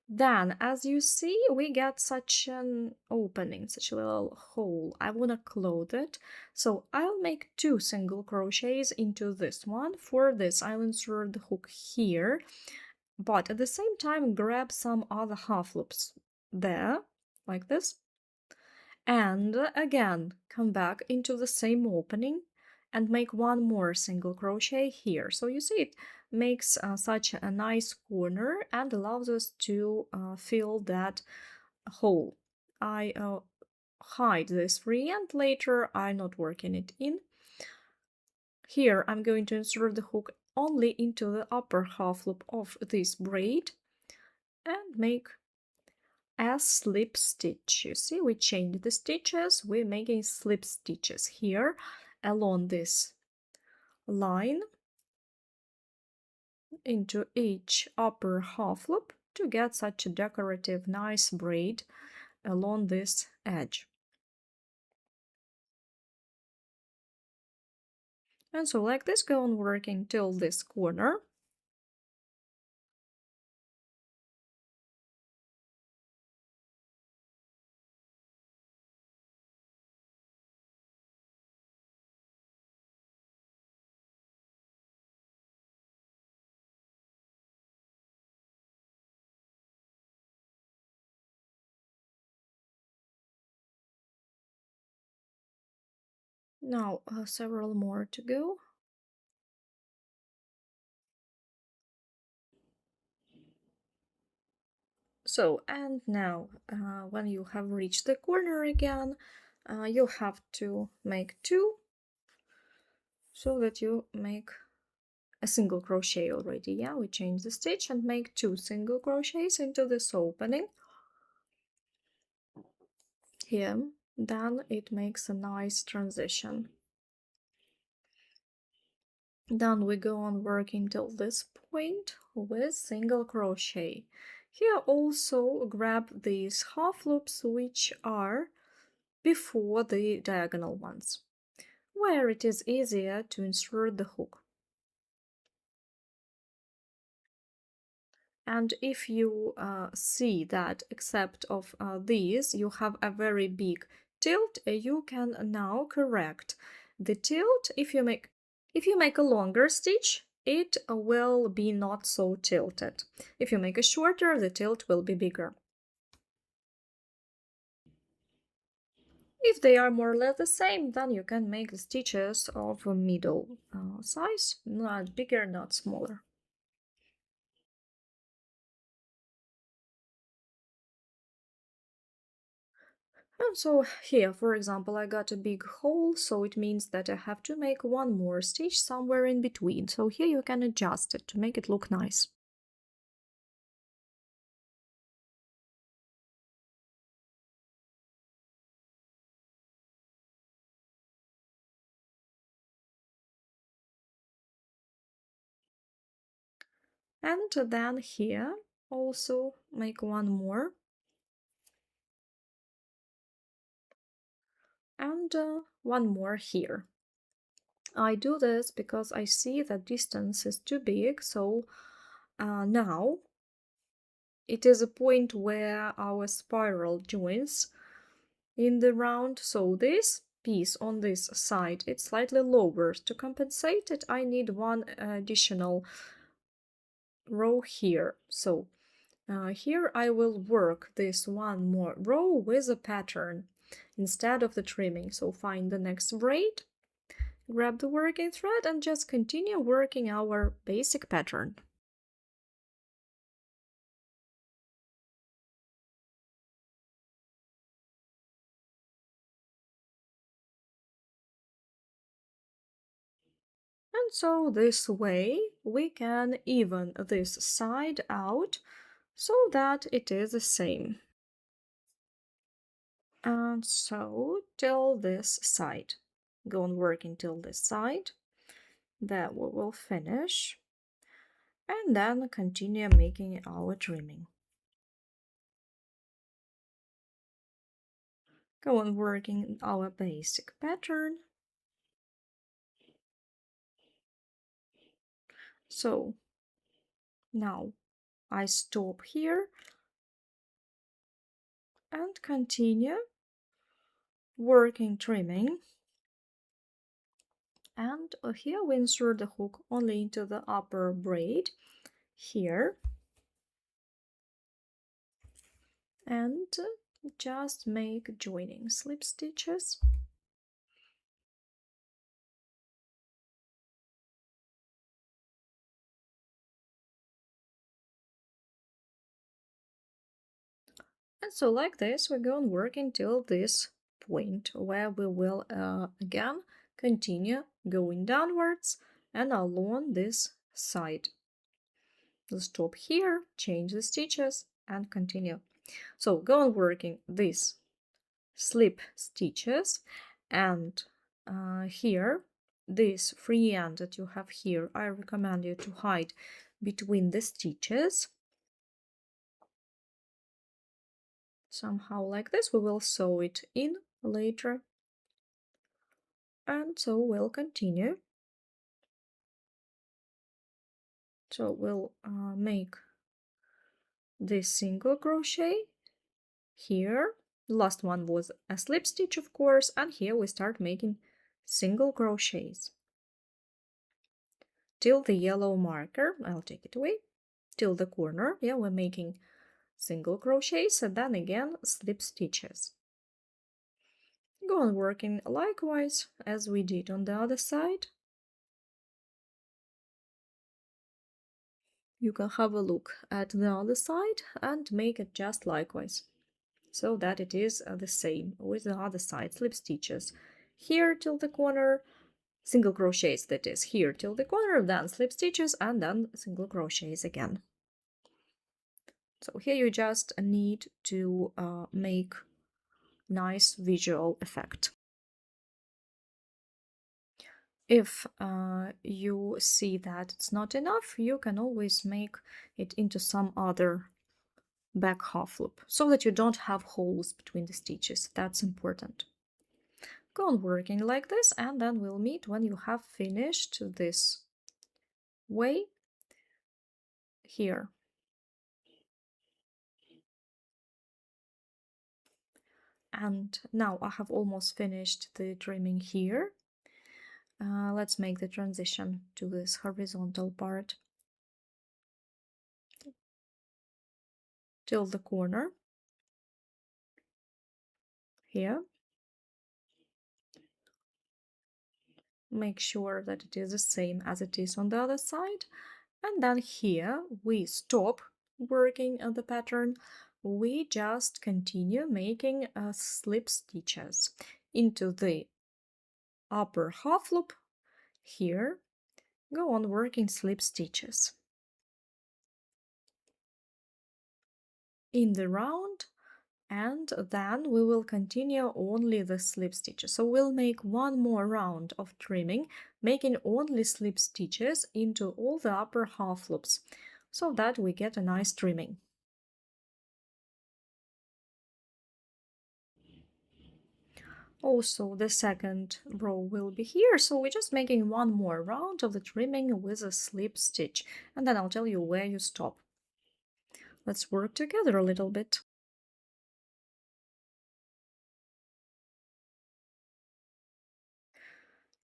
Then, as you see, we get such an opening, such a little hole. I want to close it, so I'll make two single crochets into this one. For this, I'll insert the hook here, but at the same time grab some other half loops there, like this, and again come back into the same opening and make one more single crochet here. So you see it makes such a nice corner and allows us to fill that hole. I hide this free and later I'm not working it in. Here I'm going to insert the hook only into the upper half loop of this braid and make a slip stitch. You see, we changed the stitches, we're making slip stitches here along this line into each upper half loop to get such a decorative nice braid along this edge. And so like this, go on working till this corner. Now several more to go. So, and now when you have reached the corner again, you have to make two so that you make a single crochet already. Yeah, we change the stitch and make two single crochets into this opening here. Then it makes a nice transition. Then we go on working till this point with single crochet. Here also grab these half loops which are before the diagonal ones, where it is easier to insert the hook. And if you see that except of these you have a very big tilt, you can now correct the tilt. If you make a longer stitch, it will be not so tilted. If you make a shorter, the tilt will be bigger. If they are more or less the same, then you can make the stitches of a middle size, not bigger, not smaller. And so here, for example, I got a big hole, so it means that I have to make one more stitch somewhere in between. So here you can adjust it to make it look nice. And then here also make one more. And one more here. I do this because I see that distance is too big, so now it is a point where our spiral joins in the round, so this piece on this side it's slightly lower. To compensate it, I need one additional row here. So here I will work this one more row with a pattern instead of the trimming. So find the next braid, grab the working thread, and just continue working our basic pattern. And so this way we can even this side out so that it is the same. And so till this side. Go on working till this side. Then we will finish. And then continue making our trimming. Go on working our basic pattern. So now I stop here and continue working trimming. And here we insert the hook only into the upper braid here, and just make joining slip stitches. And so like this we go on working till this point where we will again continue going downwards and along this side. We'll stop here, change the stitches, and continue. So go on working these slip stitches, and here this free end that you have here, I recommend you to hide between the stitches. Somehow like this. We will sew it in later. And so we'll continue. So we'll make this single crochet here. The last one was a slip stitch, of course, and here we start making single crochets till the yellow marker. I'll take it away. Till the corner. Yeah, we're making single crochets and then again slip stitches. Go on working likewise as we did on the other side. You can have a look at the other side and make it just likewise, so that it is the same with the other side. Slip stitches here till the corner, single crochets, that is, here till the corner, then slip stitches, and then single crochets again. So here you just need to make nice visual effect. If you see that it's not enough, you can always make it into some other back half loop so that you don't have holes between the stitches. That's important. Go on working like this, and then we'll meet when you have finished this way here. And now I have almost finished the trimming here. Let's make the transition to this horizontal part till the corner here. Make sure that it is the same as it is on the other side, and then here we stop working on the pattern. We just continue making slip stitches into the upper half loop here. Go on working slip stitches in the round, and then we will continue only the slip stitches. So we'll make one more round of trimming, making only slip stitches into all the upper half loops, so that we get a nice trimming. Also, the second row will be here, so we're just making one more round of the trimming with a slip stitch, and then I'll tell you where you stop. Let's work together a little bit.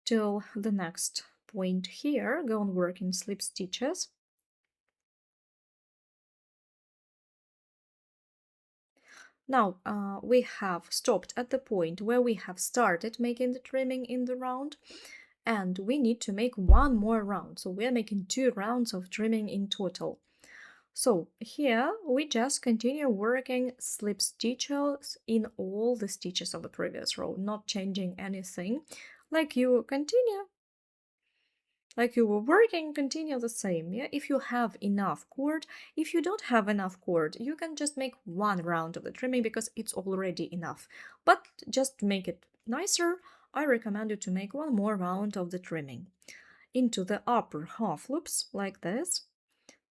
Till the next point here, go on working slip stitches. Now we have stopped at the point where we have started making the trimming in the round, and we need to make one more round. So we are making 2 rounds of trimming in total. So here we just continue working slip stitches in all the stitches of the previous row, not changing anything. Like you continue, like you were working, continue the same. Yeah, if you have enough cord. If you don't have enough cord, you can just make one round of the trimming because it's already enough. But just to make it nicer, I recommend you to make one more round of the trimming into the upper half loops like this,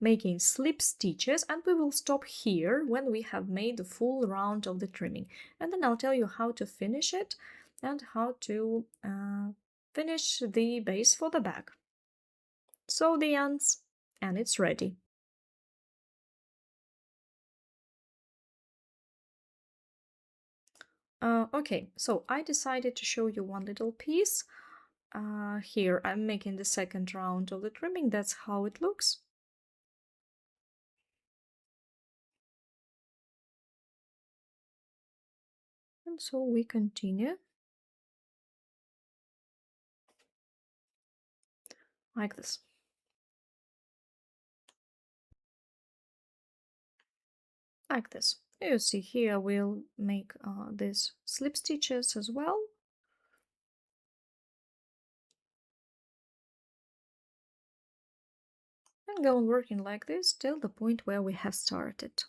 making slip stitches, and we will stop here when we have made the full round of the trimming, and then I'll tell you how to finish it and how to finish the base for the bag. Sew the ends, and it's ready. Okay, so I decided to show you one little piece. Here I'm making the second round of the trimming. That's how it looks. And so we continue like this. Like this. You see here we'll make these slip stitches as well. And go on working like this till the point where we have started.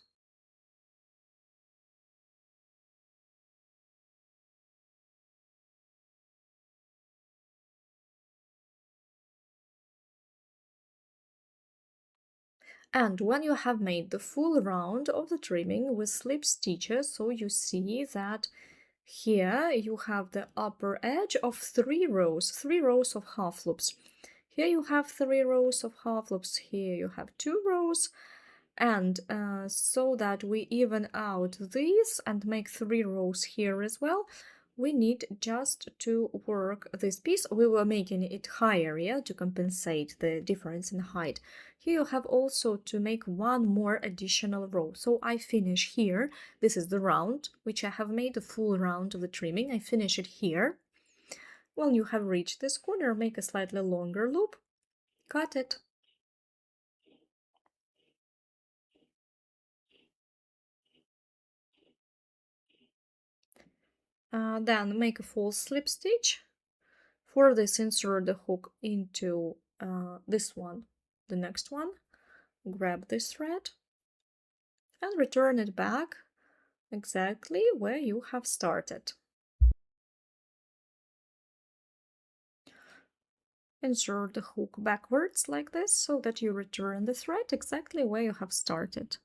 And when you have made the full round of the trimming with slip stitches, so you see that here you have the upper edge of 3 rows of half loops. Here you have 3 rows of half loops, here you have 2 rows, and so that we even out these and make 3 rows here as well, we need just to work this piece. We were making it higher, yeah, to compensate the difference in height. Here you have also to make one more additional row. So I finish here. This is the round, which I have made a full round of the trimming. I finish it here. When you have reached this corner, make a slightly longer loop, cut it, Then make a false slip stitch. For this, insert the hook into this one, the next one. Grab this thread and return it back exactly where you have started. Insert the hook backwards like this so that you return the thread exactly where you have started.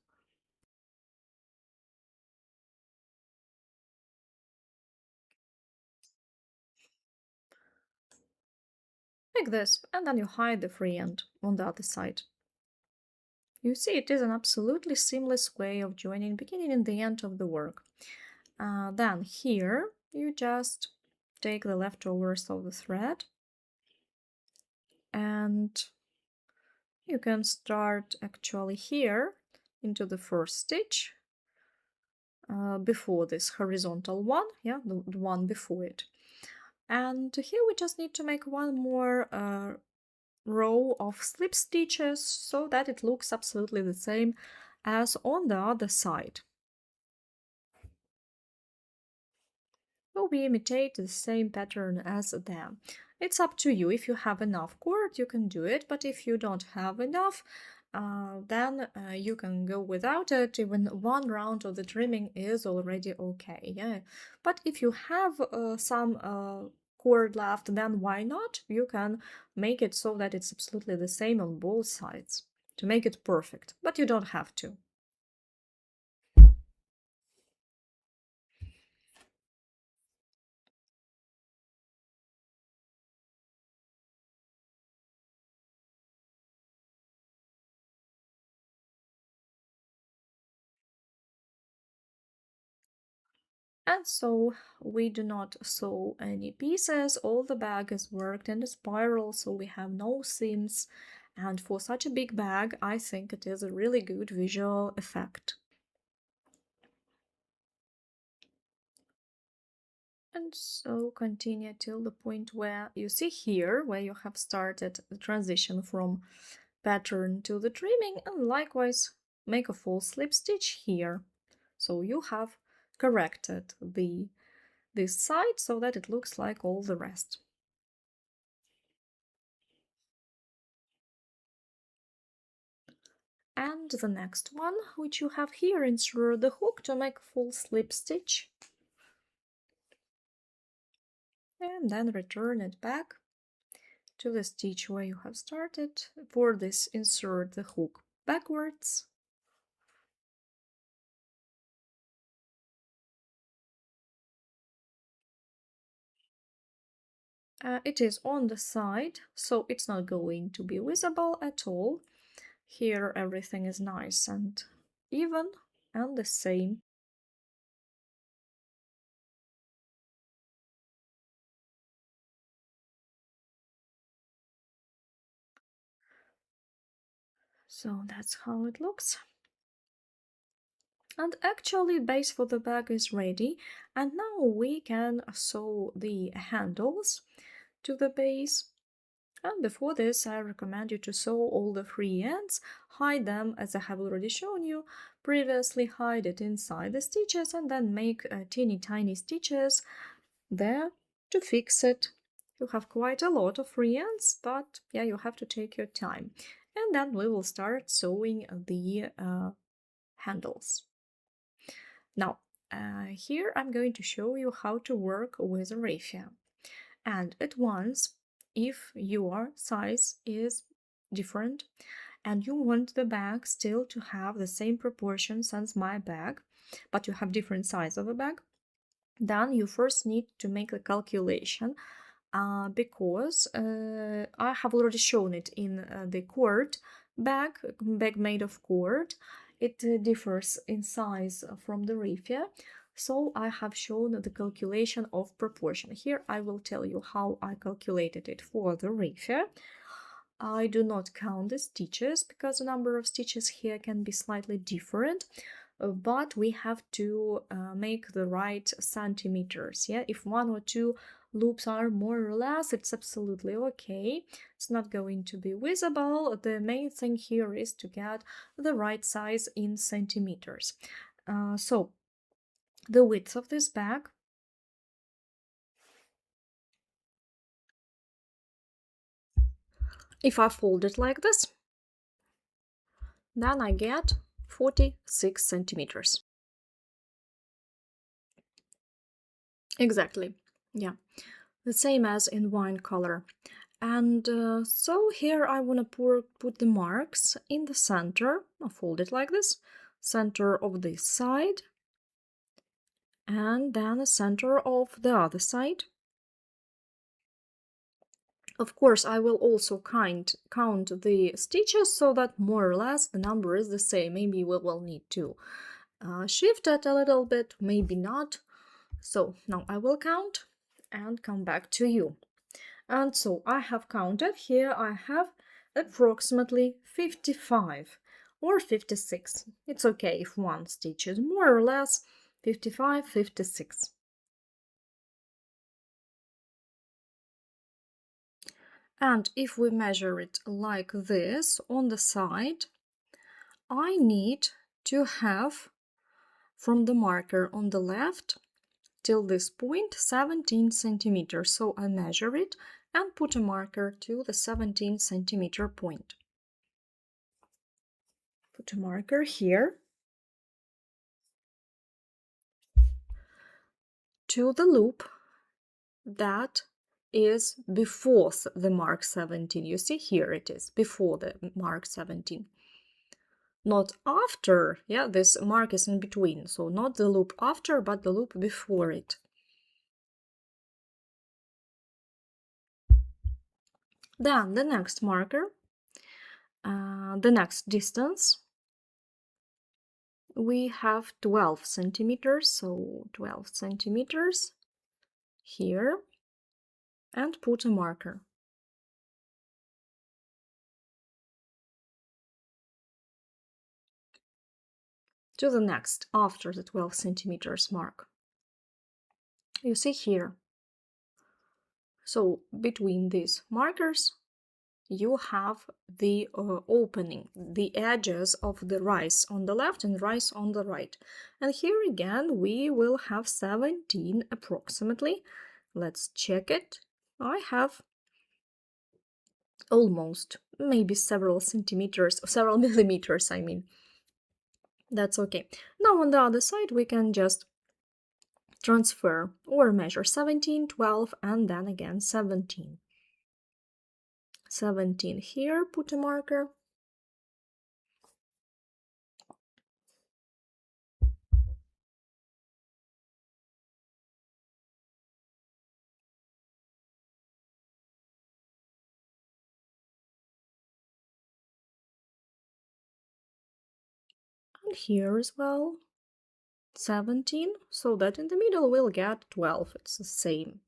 Like this, and then you hide the free end on the other side. You see, it is an absolutely seamless way of joining beginning and the end of the work. Then here, you just take the leftovers of the thread and you can start actually here into the first stitch before this horizontal one, yeah, the one before it. And here we just need to make one more row of slip stitches so that it looks absolutely the same as on the other side. So we imitate the same pattern as them. It's up to you. If you have enough cord, you can do it, but if you don't have enough, then you can go without it. Even one round of the trimming is already okay. Yeah, but if you have some cord left, then why not? You can make it so that it's absolutely the same on both sides to make it perfect, but you don't have to. And so we do not sew any pieces, all the bag is worked in a spiral, so we have no seams. And for such a big bag, I think it is a really good visual effect. And so continue till the point where you see here, where you have started the transition from pattern to the trimming, and likewise make a full slip stitch here. So you have corrected this side so that it looks like all the rest. And the next one, which you have here, insert the hook to make a full slip stitch. And then return it back to the stitch where you have started. For this, insert the hook backwards. It is on the side, so it's not going to be visible at all. Here everything is nice and even and the same. So that's how it looks. And actually base for the bag is ready, and now we can sew the handles to the base. And before this, I recommend you to sew all the free ends, hide them as I have already shown you previously, hide it inside the stitches and then make teeny tiny stitches there to fix it. You have quite a lot of free ends, but yeah, you have to take your time. And then we will start sewing the handles. Now, here I'm going to show you how to work with a raffia. And at once, if your size is different and you want the bag still to have the same proportions as my bag, but you have different size of a bag, then you first need to make a calculation because I have already shown it in the cord bag made of cord. It differs in size from the raffia, so I have shown the calculation of proportion. Here I will tell you how I calculated it for the raffia. I do not count the stitches because the number of stitches here can be slightly different, but we have to make the right centimeters. Yeah, if one or two loops are more or less, it's absolutely okay. It's not going to be visible. The main thing here is to get the right size in centimeters. So the width of this bag If I fold it like this, then I get 46 centimeters. Exactly, yeah, the same as in wine color. And so here I want to put the marks in the center. I'll fold it like this, center of this side, and then the center of the other side. Of course, I will also count the stitches so that more or less the number is the same. Maybe we will need to shift it a little bit, maybe not. So now I will count and come back to you. And so I have counted. Here I have approximately 55 or 56. It's okay if one stitch is more or less 55, 56. And if we measure it like this on the side, I need to have from the marker on the left till this point 17 centimeters. So I measure it and put a marker to the 17 centimeter point. Put a marker here to the loop that is before the mark 17. You see, here it is, before the mark 17. Not after, yeah, this mark is in between, so not the loop after, but the loop before it. Then the next marker, the next distance, we have 12 centimeters, so 12 centimeters here, and put a marker. To the next, after the 12 centimeters mark. You see here. So between these markers, you have the opening, the edges of the rice on the left and rice on the right. And here again, we will have 17 approximately. Let's check it. I have almost, maybe several centimeters, several millimeters, I mean. That's okay. Now on the other side, we can just transfer or measure 17, 12, and then again 17. 17 here, put a marker. And here as well, 17, so that in the middle we'll get 12. It's the same.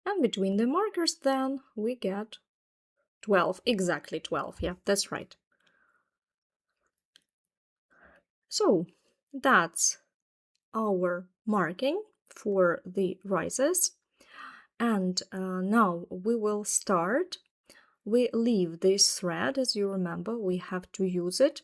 And between the markers then we get 12, exactly 12, yeah, that's right. So that's our marking for the rises. And now we will start. We leave this thread, as you remember, we have to use it.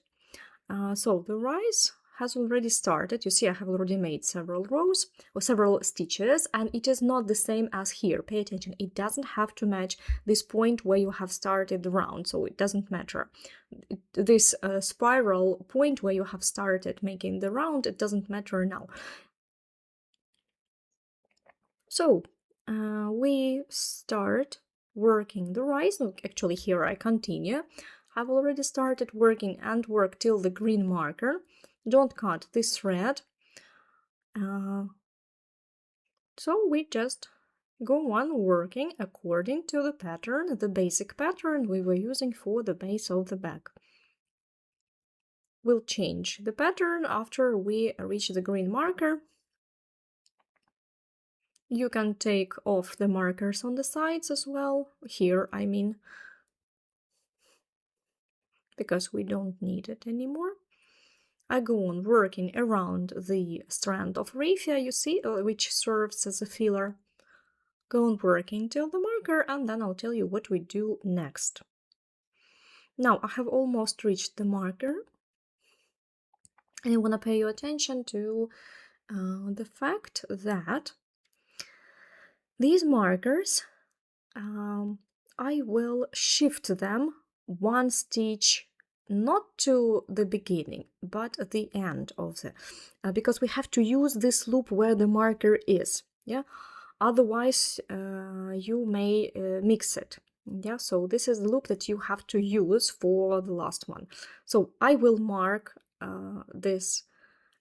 So the rise has already started. You see, I have already made several rows or several stitches, and it is not the same as here. Pay attention, it doesn't have to match this point where you have started the round, so it doesn't matter. This spiral point where you have started making the round, it doesn't matter now. So we start working the rise. Look, actually here I continue. I've already started working and work till the green marker. Don't cut this thread. So we just go on working according to the pattern, the basic pattern we were using for the base of the bag. We'll change the pattern after we reach the green marker. You can take off the markers on the sides as well, here I mean, because we don't need it anymore. I go on working around the strand of raffia, you see, which serves as a filler. Go on working till the marker, and then I'll tell you what we do next. Now I have almost reached the marker, and I want to pay your attention to the fact that These markers, I will shift them one stitch, not to the beginning, but at the end of the, because we have to use this loop where the marker is, yeah? Otherwise, you may mix it, yeah? So this is the loop that you have to use for the last one. So I will mark this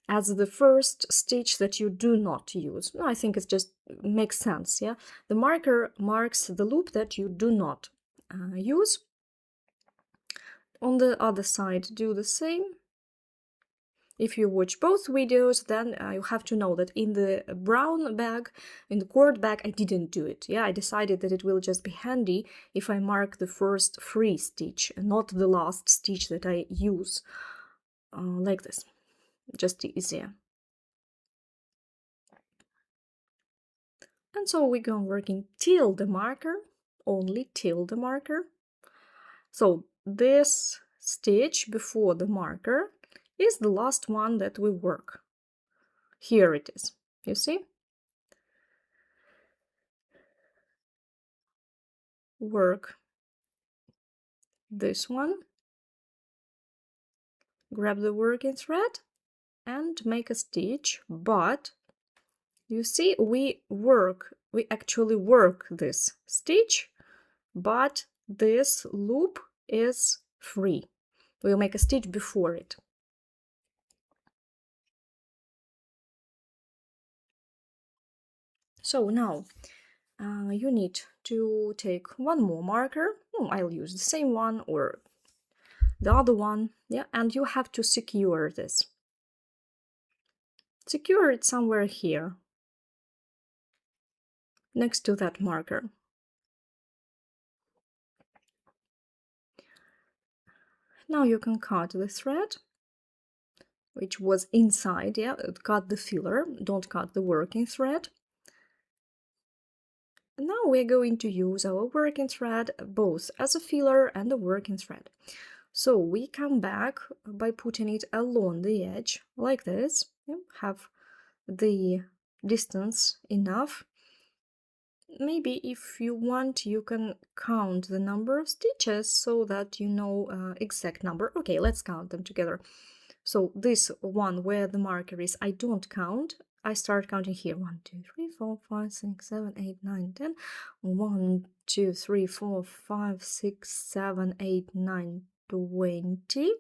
as the first stitch that you do not use. No, I think it just makes sense, yeah? The marker marks the loop that you do not use. On the other side, do the same. If you watch both videos, then you have to know that in the brown bag, in the cord bag, I didn't do it. Yeah, I decided that it will just be handy if I mark the first free stitch, and not the last stitch that I use, like this, just easier. And so we go working till the marker, only till the marker. So this stitch before the marker is the last one that we work. Here it is, you see? Work this one, grab the working thread and make a stitch, but you see we actually work this stitch, but this loop is free. We'll make a stitch before it. So now you need to take one more marker. I'll use the same one or the other one, yeah, and you have to secure this. Secure it somewhere here, next to that marker. Now you can cut the thread, which was inside, yeah, cut the filler, don't cut the working thread. And now we're going to use our working thread both as a filler and a working thread. So we come back by putting it along the edge, like this, yeah, have the distance enough. Maybe if you want, you can count the number of stitches so that you know exact number. Okay, let's count them together. So this one where the marker is, I don't count. I start counting here. 1, 2, 3, 4, 5, 6, 7, 8, 9, 10. 1, 2, 3, 4, 5, 6, 7, 8, 9, 20.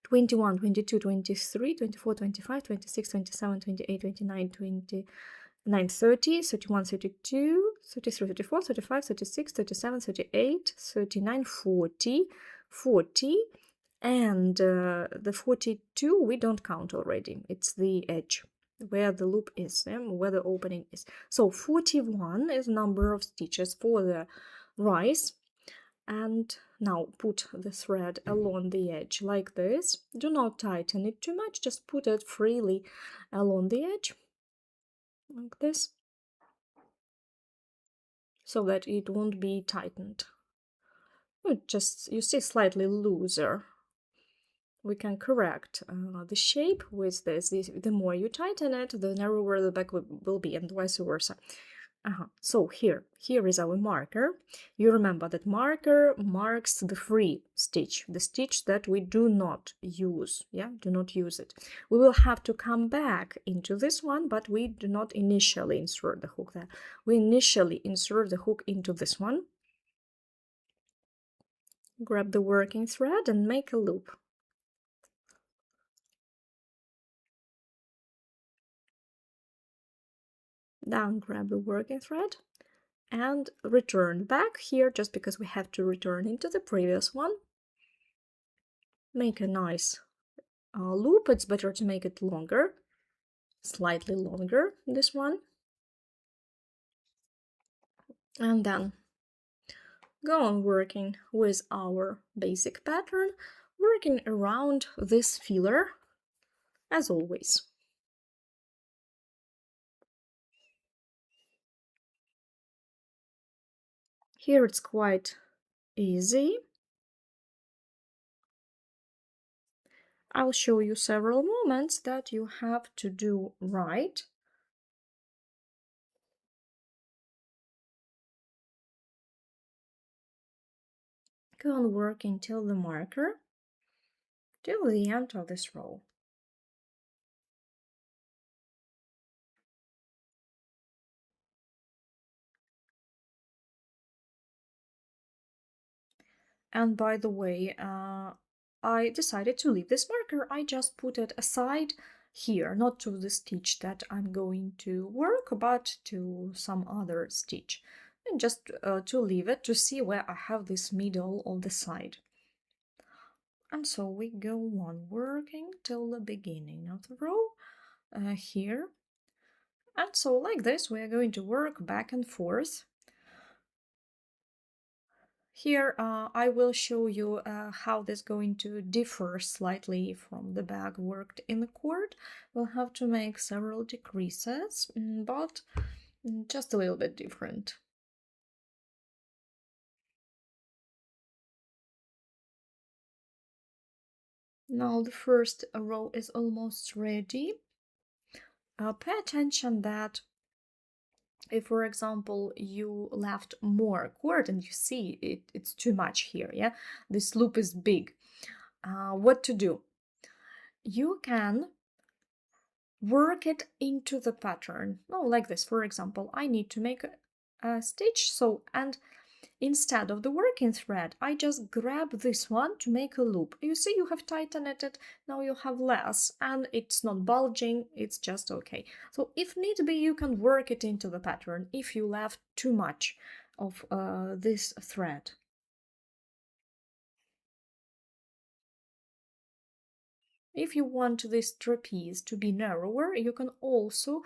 21, 22, 23, 24, 25, 26, 27, 28, 29, 29, 30, 31, 32, 33, 34, 35, 36, 37, 38, 39, 40, 40, and the 42 we don't count already. It's the edge where the loop is, where the opening is. So 41 is number of stitches for the rise. And now put the thread along the edge like this. Do not tighten it too much, just put it freely along the edge like this, so that it won't be tightened. Just, you see, slightly looser. We can correct the shape with this. The more you tighten it, the narrower the back will be, and vice versa. So here is our marker. You remember that marker marks the free stitch, the stitch that we do not use, yeah, do not use it. We will have to come back into this one, but we do not initially insert the hook there. We initially insert the hook into this one. Grab the working thread and make a loop. Then grab the working thread and return back here, just because we have to return into the previous one. Make a nice loop. It's better to make it longer, slightly longer, this one. And then go on working with our basic pattern, working around this filler as always. Here it's quite easy. I'll show you several moments that you have to do right. Go on working till the marker, till the end of this row. And by the way, I decided to leave this marker. I just put it aside here, not to the stitch that I'm going to work, but to some other stitch. And just to leave it to see where I have this middle of the side. And so we go on working till the beginning of the row here. And so like this, we are going to work back and forth. Here I will show you how this is going to differ slightly from the bag worked in the cord. We'll have to make several decreases, but just a little bit different. Now the first row is almost ready. Pay attention that if, for example, you left more cord and you see it's too much here, yeah, this loop is big, what to do? You can work it into the pattern. Oh, like this, for example, I need to make a stitch, so, and instead of the working thread, I just grab this one to make a loop. You see, you have tightened it, now you have less, and it's not bulging, it's just okay. So if need be, you can work it into the pattern if you left too much of this thread. If you want this trapeze to be narrower, you can also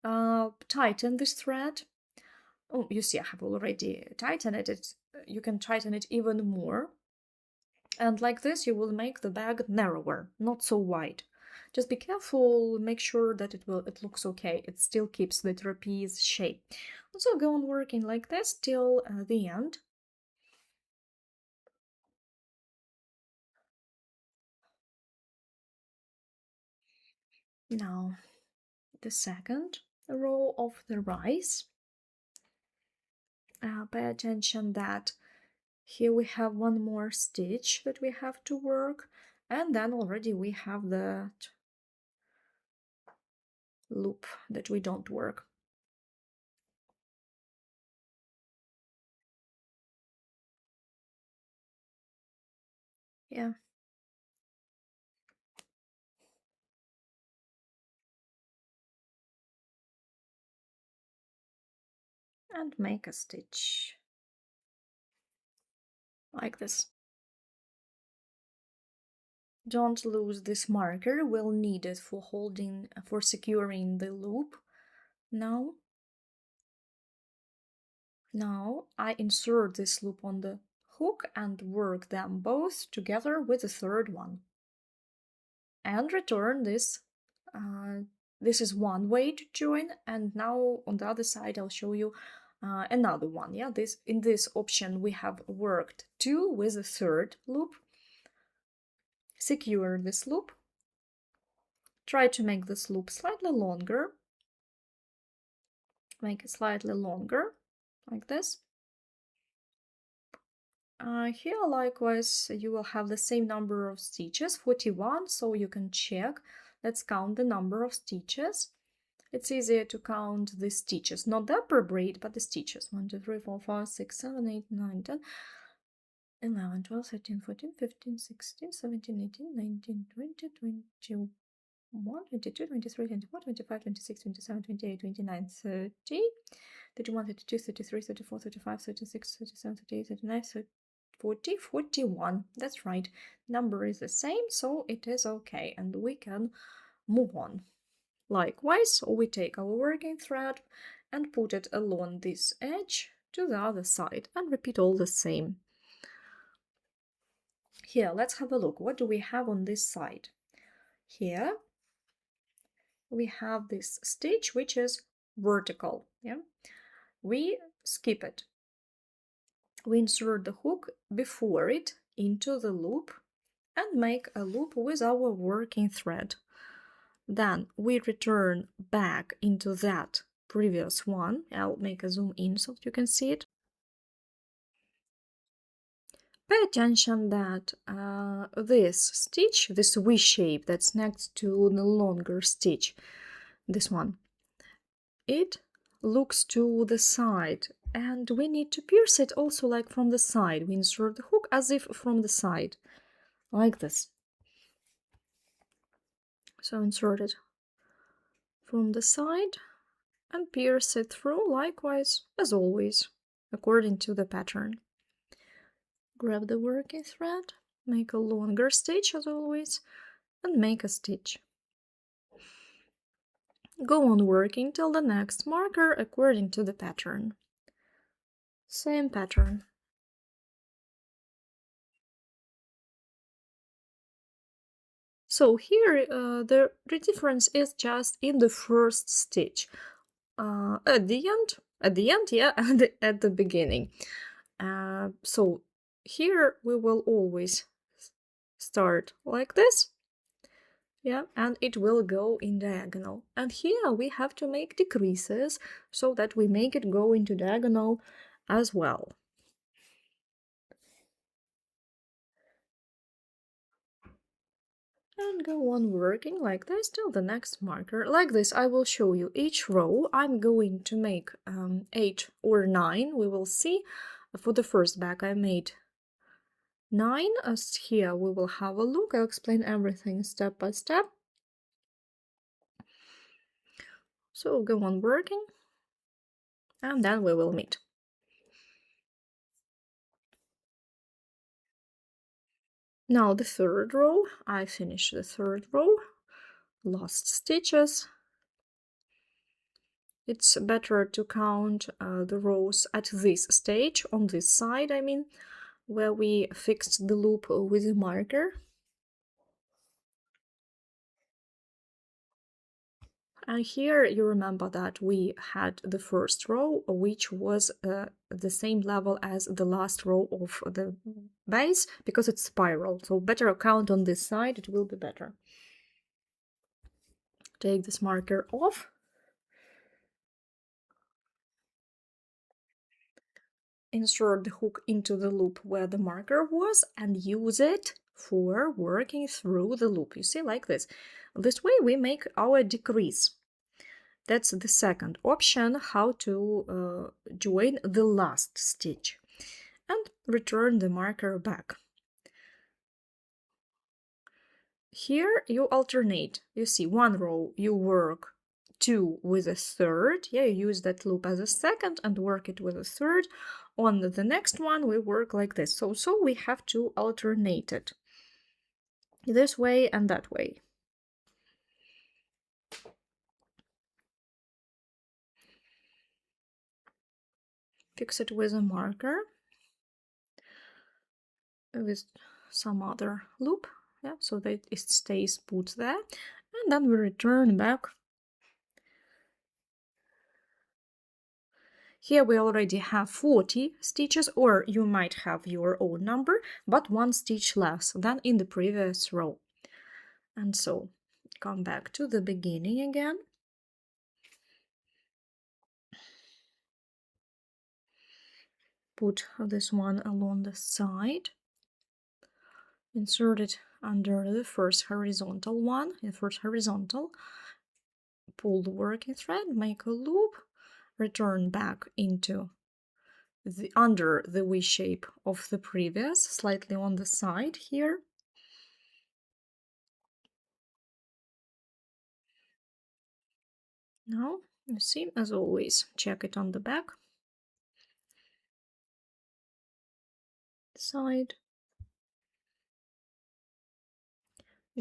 tighten this thread. Oh, you see, I have already tightened it. You can tighten it even more. And like this, you will make the bag narrower, not so wide. Just be careful, make sure that it looks okay. It still keeps the trapeze shape. So go on working like this till the end. Now, the second row of the rise. Pay attention that here we have one more stitch that we have to work, and then already we have that loop that we don't work. Yeah. And make a stitch like this. Don't lose this marker, we'll need it for securing the loop. Now I insert this loop on the hook and work them both together with the third one. And return this. This is one way to join, and now on the other side I'll show you another one. Yeah, in this option we have worked two with a third loop. Secure this loop. Try to make this loop slightly longer. Make it slightly longer, like this. Here, likewise, you will have the same number of stitches, 41, so you can check. Let's count the number of stitches. It's easier to count the stitches, not the upper braid, but the stitches. 1, 2, 3, 4, 5, 6, 7, 8, 9, 10, 11, 12, 13, 14, 15, 16, 17, 18, 19, 20, 21, 22, 23, 24, 25, 26, 27, 28, 29, 30, 31, 32, 33, 34, 35, 36, 37, 38, 39, 40, 41. That's right. Number is the same, so it is okay, and we can move on. Likewise, we take our working thread and put it along this edge to the other side and repeat all the same. Here, let's have a look. What do we have on this side? Here we have this stitch which is vertical. Yeah, we skip it. We insert the hook before it into the loop and make a loop with our working thread. Then we return back into that previous one. I'll make a zoom in so that you can see it. Pay attention that this stitch, this V shape that's next to the longer stitch, this one, it looks to the side, and we need to pierce it also like from the side. We insert the hook as if from the side, like this. So insert it from the side and pierce it through likewise as always, according to the pattern. Grab the working thread, make a longer stitch as always, and make a stitch. Go on working till the next marker according to the pattern. Same pattern. So here the difference is just in the first stitch. At the end, yeah, and at the beginning. So here we will always start like this, yeah, and it will go in diagonal. And here we have to make decreases so that we make it go into diagonal as well. And go on working like this till the next marker. Like this, I will show you each row. I'm going to make 8 or 9, we will see. For the first back I made 9, as here we will have a look. I'll explain everything step by step. So go on working, and then we will meet. Now the third row, I finished the third row, last stitches. It's better to count the rows at this stage, on this side I mean, where we fixed the loop with a marker. And here you remember that we had the first row, which was the same level as the last row of the base, because it's spiral. So better count on this side, it will be better. Take this marker off. Insert the hook into the loop where the marker was and use it for working through the loop. You see, like this. This way we make our decrease. That's the second option, how to join the last stitch. And return the marker back. Here you alternate. You see, one row you work 2 with a third. Yeah, you use that loop as a second and work it with a third. On the next one we work like this. So we have to alternate it. This way and that way. Fix it with a marker. With some other loop, yeah, so that it stays put there, and then we return back. Here we already have 40 stitches, or you might have your own number, but 1 stitch less than in the previous row. And so come back to the beginning again. Put this one along the side. Insert it under the first horizontal one, the first horizontal. Pull the working thread, make a loop, return back into under the V shape of the previous, slightly on the side here. Now, you see, as always, check it on the back side.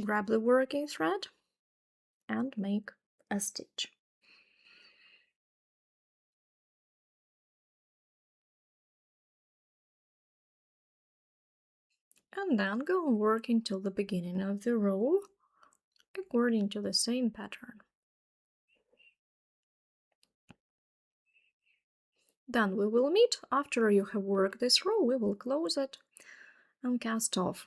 Grab the working thread and make a stitch. And then go on working till the beginning of the row according to the same pattern. Then we will meet after you have worked this row. We will close it and cast off.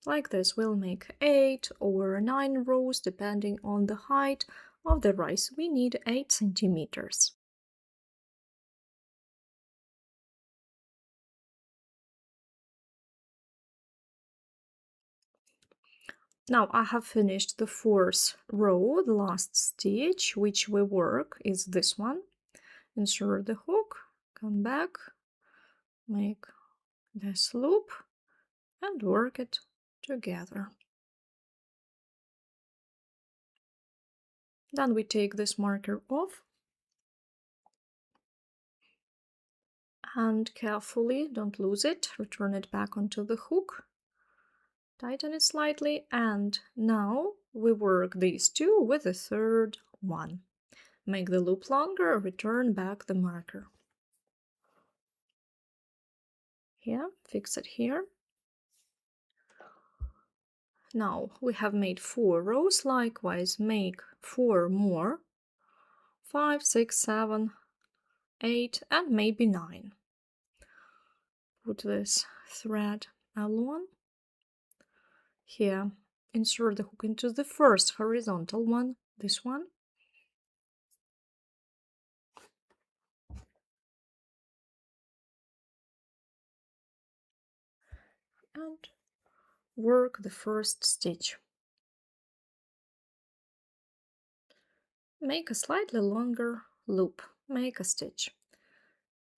Like this, we'll make 8 or 9 rows depending on the height of the rice. We need 8 centimeters. Now I have finished the fourth row. The last stitch which we work is this one. Insert the hook, come back, make this loop and work it together. Then we take this marker off and carefully, don't lose it, return it back onto the hook, tighten it slightly, and now we work these two with the third one. Make the loop longer, return back the marker. Here, fix it here. Now we have made 4 rows, likewise make 4 more, 5, 6, 7, 8 and maybe 9. Put this thread along. Here, insert the hook into the first horizontal one, this one. And work the first stitch. Make a slightly longer loop, make a stitch.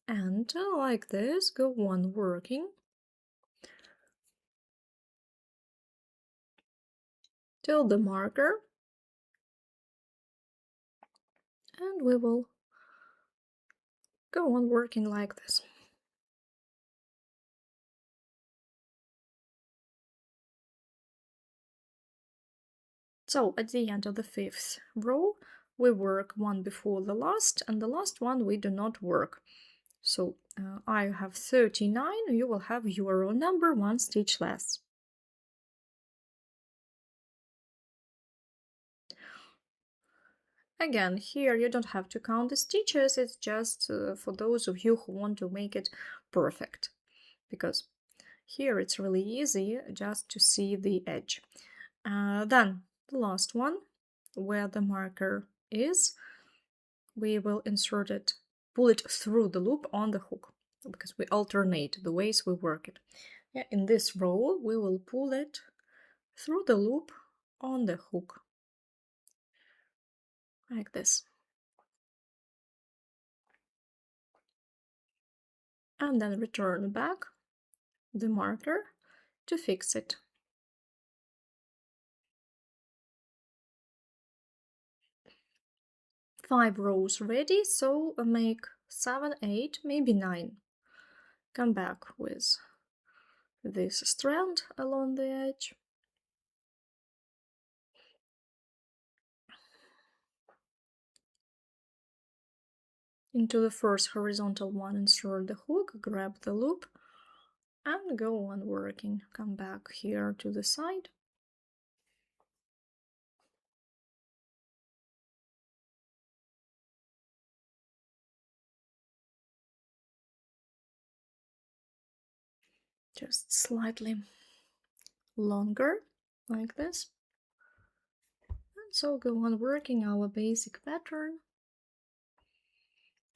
And like this, go on working till the marker, and we will go on working like this. So at the end of the 5th row, we work one before the last, and the last one we do not work. So I have 39, you will have your row number 1 stitch less. Again, here you don't have to count the stitches, it's just for those of you who want to make it perfect. Because here it's really easy just to see the edge. Then the last one, where the marker is, we will insert it, pull it through the loop on the hook, because we alternate the ways we work it. Yeah, in this row, we will pull it through the loop on the hook, like this. And then return back the marker to fix it. Five rows ready, so make 7, 8, maybe 9. Come back with this strand along the edge. Into the first horizontal one, insert the hook, grab the loop, and go on working. Come back here to the side. Just slightly longer, like this. And so go on working our basic pattern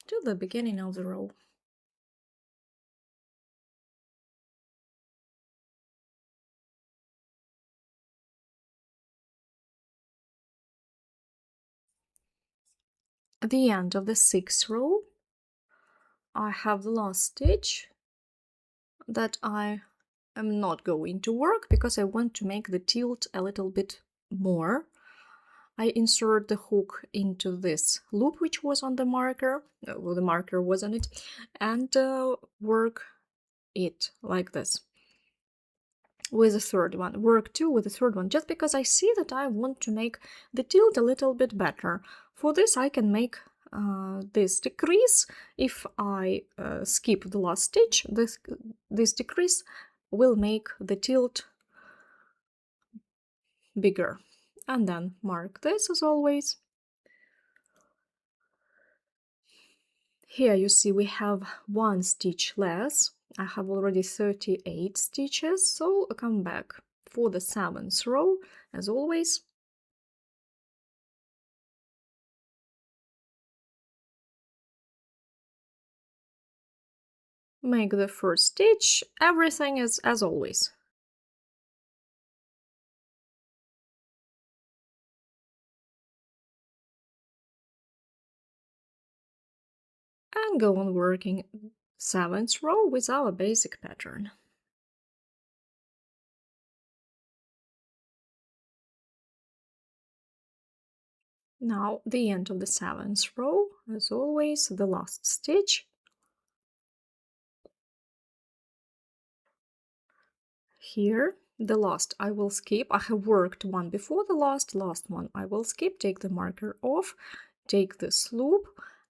to the beginning of the row. At the end of the 6th row, I have the last stitch that I am not going to work because I want to make the tilt a little bit more. I insert the hook into this loop which was on the marker, well, the marker was on it, and work it like this with the third one. Work 2 with the third one, just because I see that I want to make the tilt a little bit better. For this I can make this decrease. If I skip the last stitch, this decrease will make the tilt bigger. And then mark this as always. Here you see we have 1 stitch less. I have already 38 stitches, so come back for the 7th row as always. Make the first stitch, everything is as always. and go on working 7th row with our basic pattern. Now the end of the 7th row, as always, the last stitch. Here, the last I will skip. I have worked one before the last one I will skip. Take the marker off, take this loop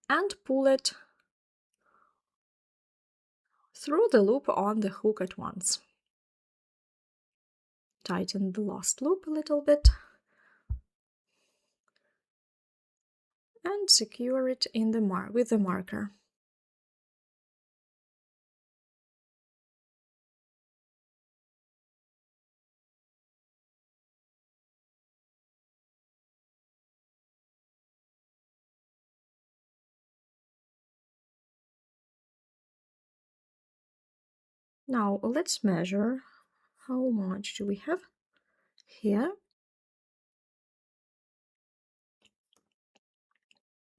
and pull it through the loop on the hook at once. Tighten the last loop a little bit and secure it in the with the marker. Now let's measure how much do we have here.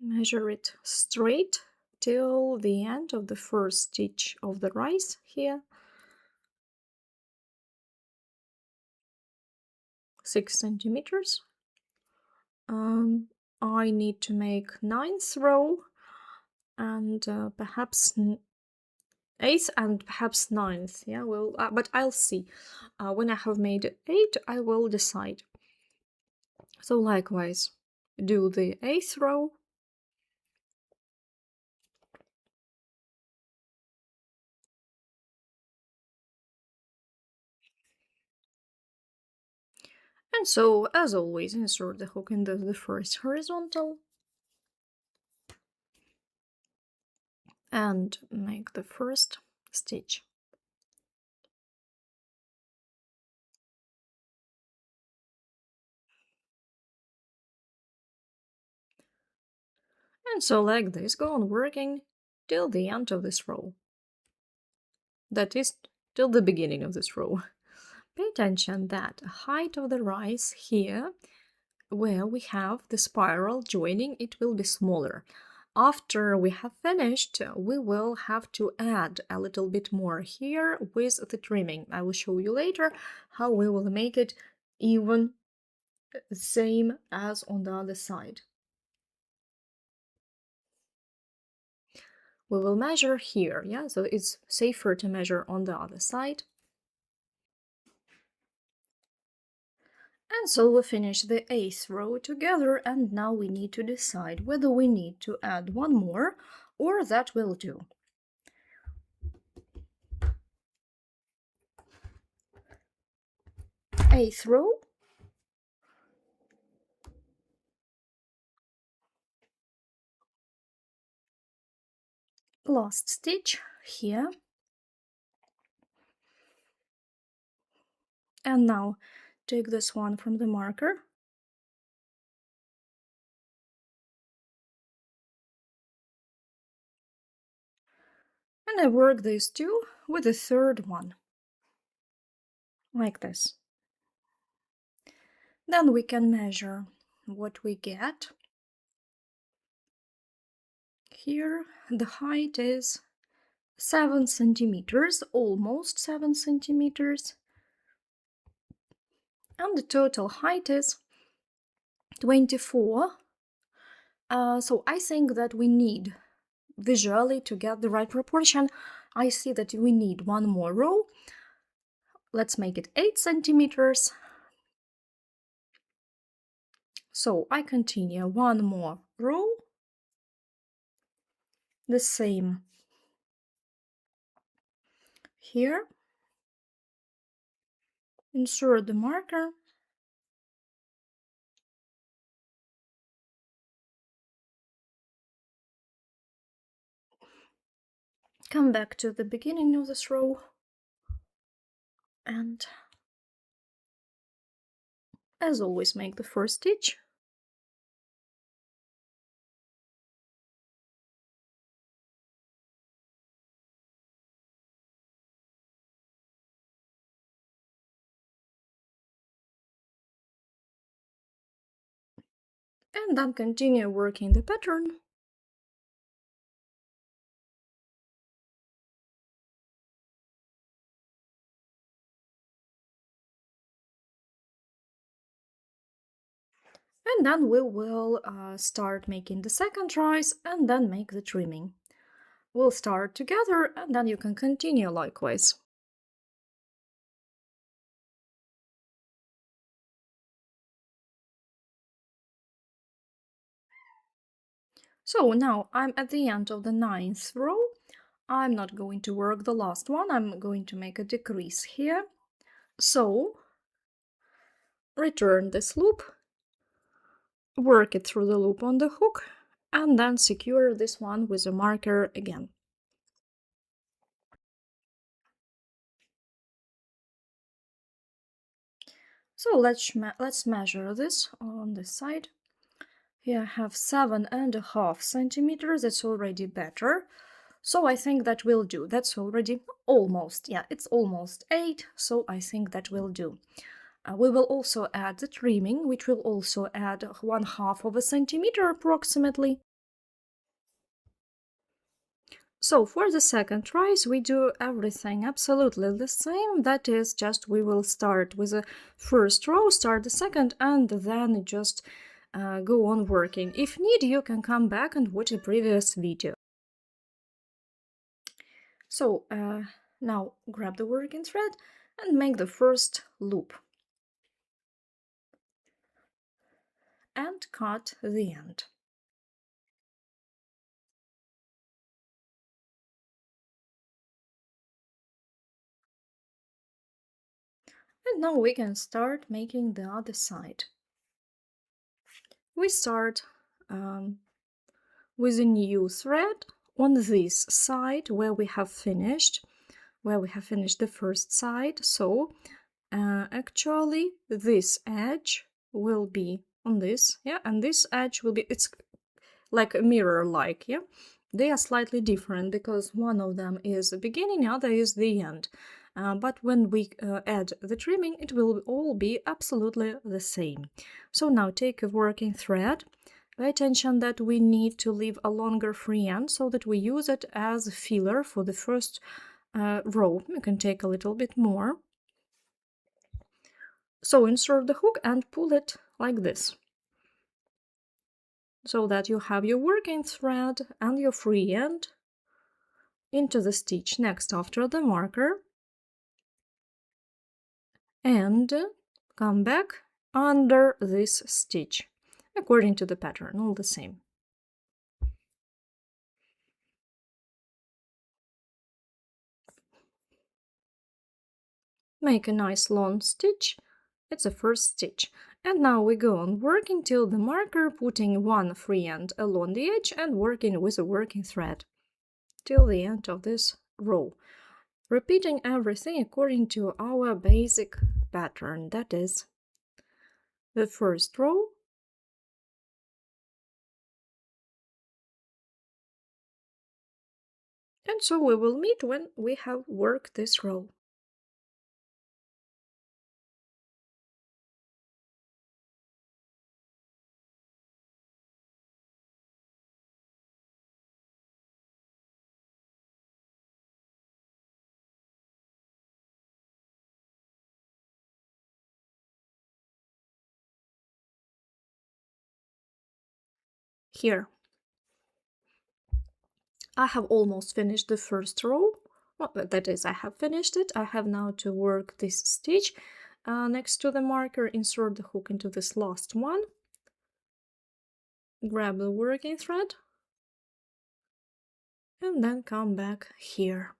Measure it straight till the end of the first stitch of the rise here. 6 centimeters. I need to make 9th row and perhaps 8th and perhaps 9th. Yeah, well, but I'll see. When I have made 8, I will decide. So likewise, do the 8th row. And so, as always, insert the hook in the first horizontal and make the first stitch. And so like this, go on working till the end of this row. That is, till the beginning of this row. Pay attention that the height of the rise here, where we have the spiral joining, it will be smaller. After we have finished, we will have to add a little bit more here with the trimming. I will show you later how we will make it even the same as on the other side. We will measure here, yeah, so it's safer to measure on the other side. And so we finish the 8th row together, and now we need to decide whether we need to add one more or that will do. Eighth row. Last stitch here. And now take this one from the marker. And I work these two with the third one. Like this. Then we can measure what we get. Here the height is 7 centimeters, almost 7 centimeters. And the total height is 24. So I think that we need, visually, to get the right proportion, I see that we need one more row. Let's make it 8 centimeters. So I continue one more row, the same here, insert the marker, come back to the beginning of this row, and as always make the first stitch. And then continue working the pattern. And then we will start making the second rise and then make the trimming. We'll start together and then you can continue likewise. So now I'm at the end of the 9th row. I'm not going to work the last one, I'm going to make a decrease here. So return this loop, work it through the loop on the hook, and then secure this one with a marker again. So let's measure this on this side. Here I have 7.5 centimeters. That's already better. So I think that will do. That's already almost, yeah, it's almost 8, so I think that will do. We will also add the trimming, which will also add 1/2 of a centimeter approximately. So for the second rise, we do everything absolutely the same. That is, just we will start with the first row, start the second, and then just go on working. If need, you can come back and watch the previous video. So now grab the working thread and make the first loop. And cut the end. And now we can start making the other side. We start with a new thread on this side where we have finished the first side. So actually this edge will be on this, yeah, and this edge will be, it's like a mirror like, yeah. They are slightly different because one of them is the beginning, the other is the end. But when we add the trimming, it will all be absolutely the same. So now take a working thread. Pay attention that we need to leave a longer free end so that we use it as a filler for the first row. You can take a little bit more. So insert the hook and pull it like this, so that you have your working thread and your free end into the stitch next after the marker, and come back under this stitch according to the pattern, all the same. Make a nice long stitch. It's the first stitch. And now we go on working till the marker, putting one free end along the edge and working with a working thread till the end of this row, repeating everything according to our basic pattern, that is the first row, and so we will meet when we have worked this row. Here I have almost finished the first row. Well, that is, I have finished it. I have now to work this stitch next to the marker, insert the hook into this last one, grab the working thread, and then come back here.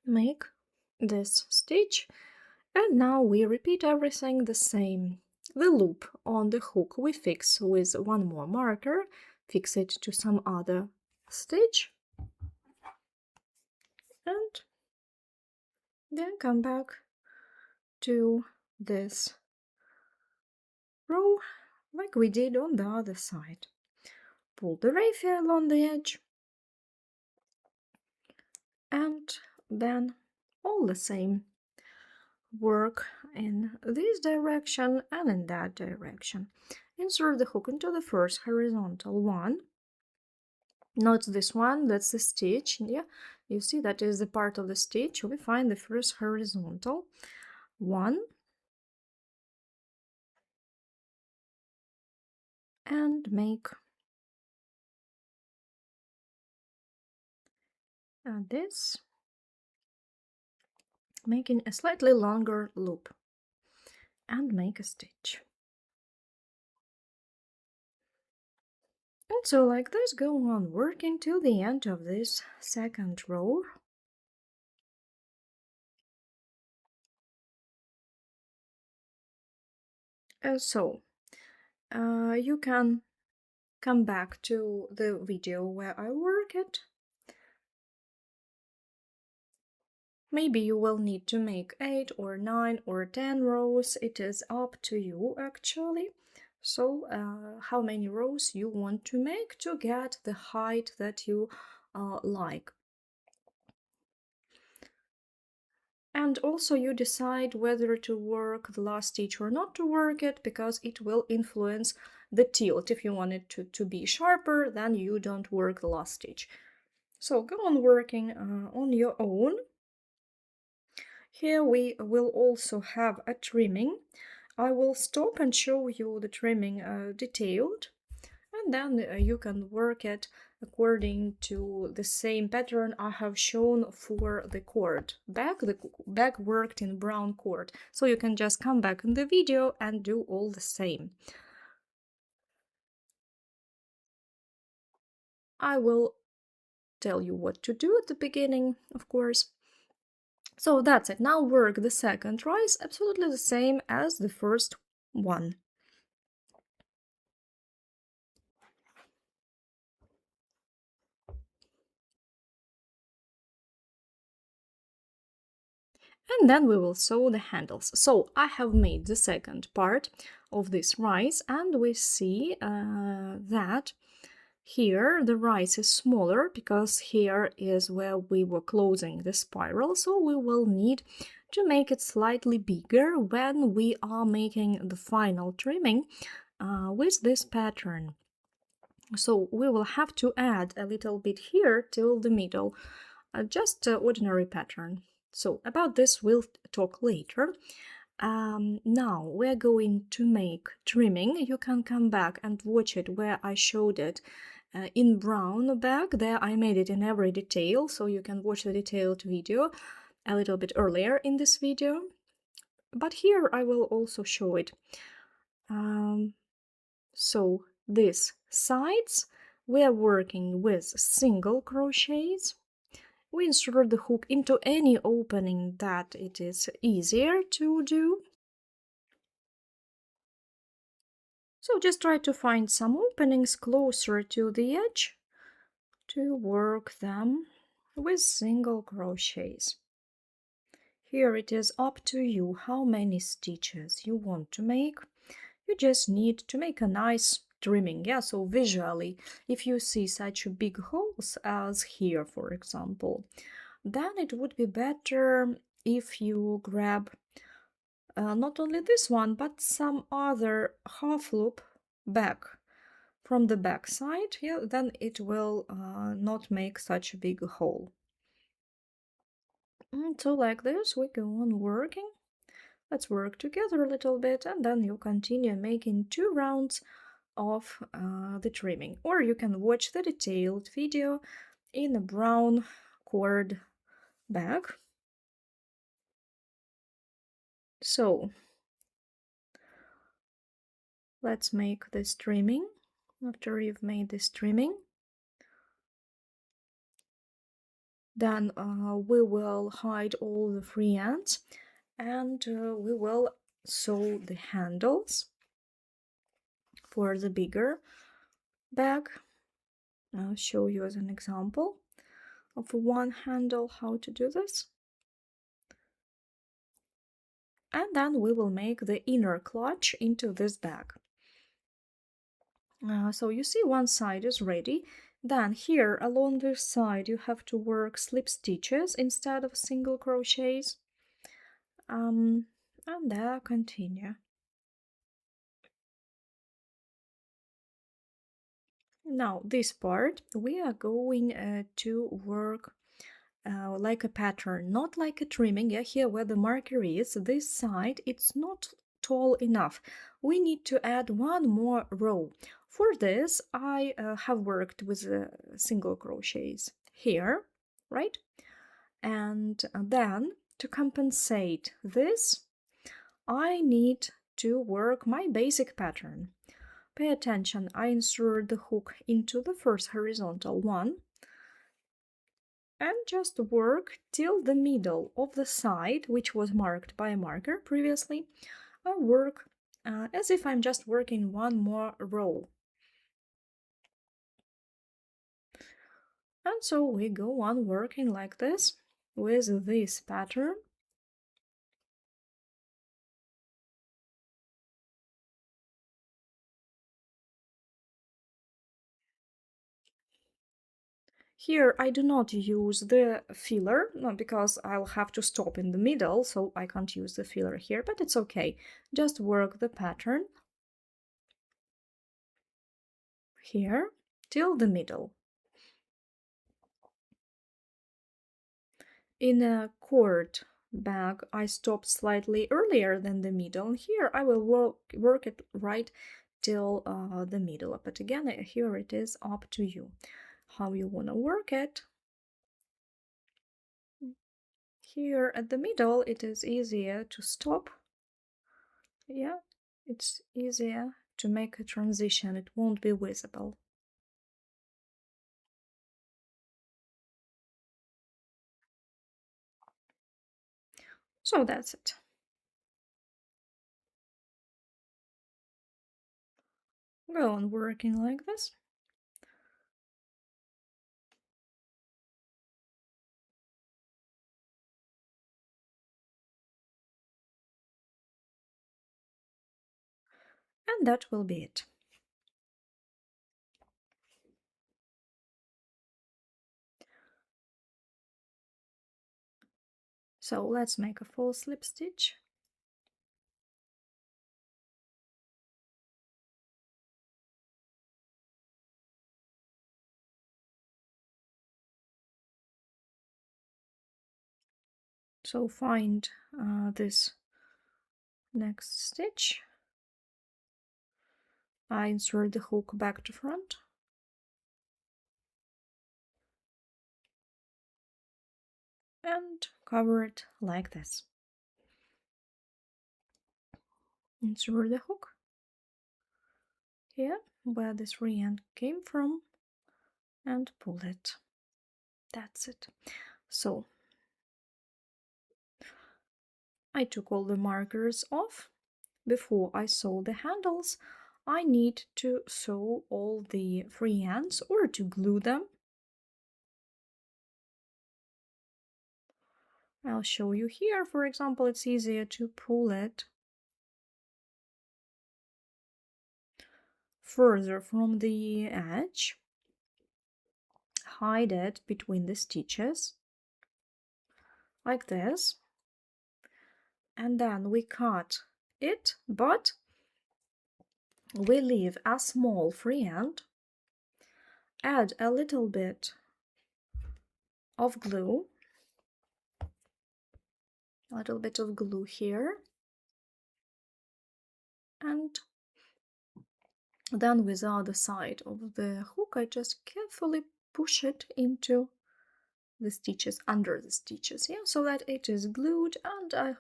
Make this stitch, and now we repeat everything the same. The loop on the hook we fix with one more marker, fix it to some other stitch, and then come back to this row like we did on the other side. Pull the raffia along the edge, and then all the same work in this direction and in that direction. Insert the hook into the first horizontal one, not this one, that's the stitch, yeah, you see that is the part of the stitch. We find the first horizontal one, and make this, making a slightly longer loop, and make a stitch. And so like this, go on working till the end of this second row. You can come back to the video where I work it. Maybe you will need to make 8 or 9 or 10 rows. It is up to you actually. So how many rows you want to make to get the height that you like. And also you decide whether to work the last stitch or not to work it, because it will influence the tilt. If you want it to be sharper, then you don't work the last stitch. So go on working on your own. Here we will also have a trimming. I will stop and show you the trimming detailed, and then you can work it according to the same pattern I have shown for the cord bag. The bag worked in brown cord, so you can just come back in the video and do all the same. I will tell you what to do at the beginning, of course. So that's it. Now work the second rise absolutely the same as the first one. And then we will sew the handles. So I have made the second part of this rise, and we see that here the rise is smaller because here is where we were closing the spiral, so we will need to make it slightly bigger when we are making the final trimming with this pattern. So we will have to add a little bit here till the middle, just an ordinary pattern. So about this we'll talk later. Now we're going to make trimming. You can come back and watch it where I showed it in brown bag. There I made it in every detail, so you can watch the detailed video a little bit earlier in this video. But here I will also show it. So these sides, we are working with single crochets. We insert the hook into any opening that it is easier to do. So just try to find some openings closer to the edge to work them with single crochets. Here it is up to you how many stitches you want to make. You just need to make a nice trimming, yeah, so visually, if you see such big holes as here, for example, then it would be better if you grab not only this one, but some other half loop back from the back side, yeah, then it will not make such a big hole. And so like this, we go on working. Let's work together a little bit, and then you continue making 2 rounds of the trimming, or you can watch the detailed video in a brown cord bag. So let's make this trimming. After you've made this trimming, then we will hide all the free ends, and we will sew the handles for the bigger bag. I'll show you as an example of one handle how to do this. And then we will make the inner clutch into this bag. So you see one side is ready. Then here along this side you have to work slip stitches instead of single crochets. And there continue. Now this part we are going to work like a pattern, not like a trimming. Yeah, here where the marker is, this side, it's not tall enough. We need to add one more row. For this, I have worked with single crochets here, right? And then to compensate this, I need to work my basic pattern. Pay attention, I insert the hook into the first horizontal one and just work till the middle of the side, which was marked by a marker previously. I work as if I'm just working one more row. And so we go on working like this with this pattern. Here I do not use the filler because I'll have to stop in the middle, so I can't use the filler here, but it's okay. Just work the pattern here till the middle. In a cord bag, I stopped slightly earlier than the middle. Here I will work it right till the middle, but again, here it is up to you how you want to work it. Here at the middle, it is easier to stop. Yeah, it's easier to make a transition. It won't be visible. So that's it. Go on working like this. And that will be it. So let's make a full slip stitch. So find this next stitch. I insert the hook back to front. And cover it like this. Insert the hook here where this free end came from and pull it. That's it. So I took all the markers off. Before I sew the handles, I need to sew all the free ends or to glue them. I'll show you here. For example, it's easier to pull it further from the edge, hide it between the stitches, like this, and then we cut it, but we leave a small free end, add a little bit of glue, here, and then with the other side of the hook I just carefully push it into the stitches, under the stitches, yeah, so that it is glued and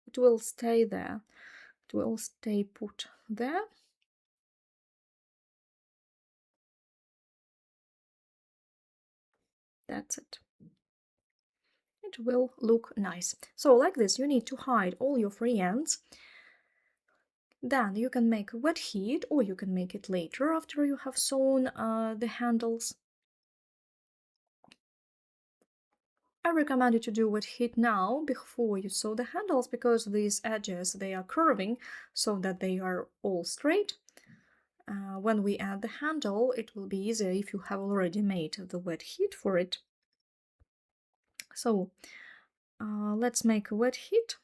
it will stay there. It will stay put there. That's it. It will look nice. So like this, you need to hide all your free ends. Then you can make a wet heat, or you can make it later after you have sewn the handles. I recommend you to do wet heat now before you sew the handles, because these edges, they are curving so that they are all straight. When we add the handle, it will be easier if you have already made the wet heat for it. So let's make a wet heat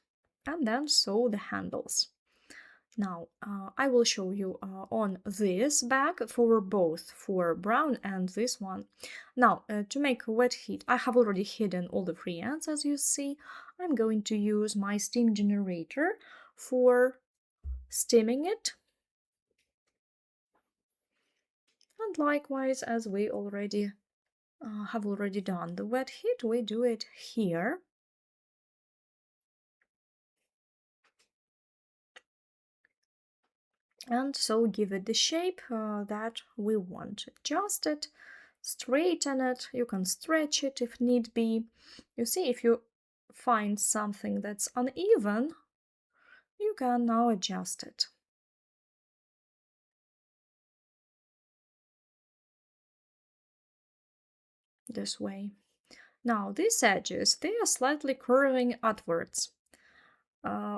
and then sew the handles. Now I will show you on this bag for both, for brown and this one. Now to make a wet heat, I have already hidden all the free ends, as you see. I'm going to use my steam generator for steaming it. And likewise, as we already have already done the wet heat, we do it here. And so give it the shape that we want. Adjust it, straighten it, you can stretch it if need be. You see, if you find something that's uneven, you can now adjust it. This way. Now these edges, they are slightly curving outwards.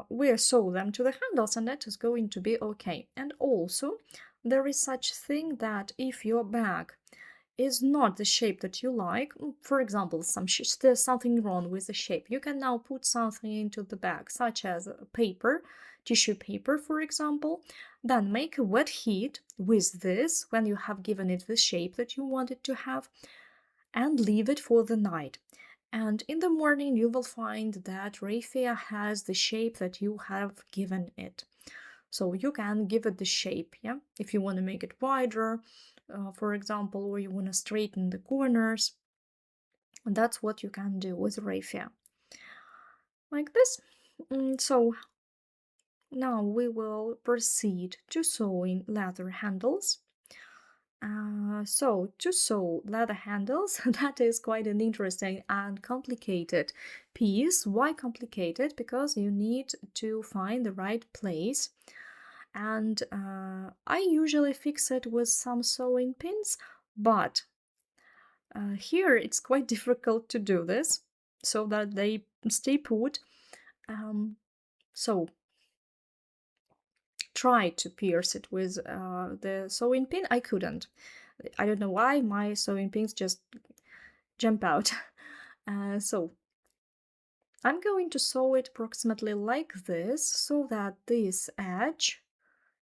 We'll sew them to the handles and that is going to be okay. And also, there is such thing that if your bag is not the shape that you like, for example, there's something wrong with the shape, you can now put something into the bag, such as paper, tissue paper, for example, then make a wet heat with this when you have given it the shape that you want it to have, and leave it for the night. And in the morning you will find that raffia has the shape that you have given it. So you can give it the shape, yeah? If you want to make it wider, for example, or you want to straighten the corners, that's what you can do with raffia. Like this. So now we will proceed to sewing leather handles. So to sew leather handles, that is quite an interesting and complicated piece. Why complicated? Because you need to find the right place, and I usually fix it with some sewing pins, but here it's quite difficult to do this so that they stay put. So try to pierce it with the sewing pin. I couldn't. I don't know why, my sewing pins just jump out. So I'm going to sew it approximately like this, so that this edge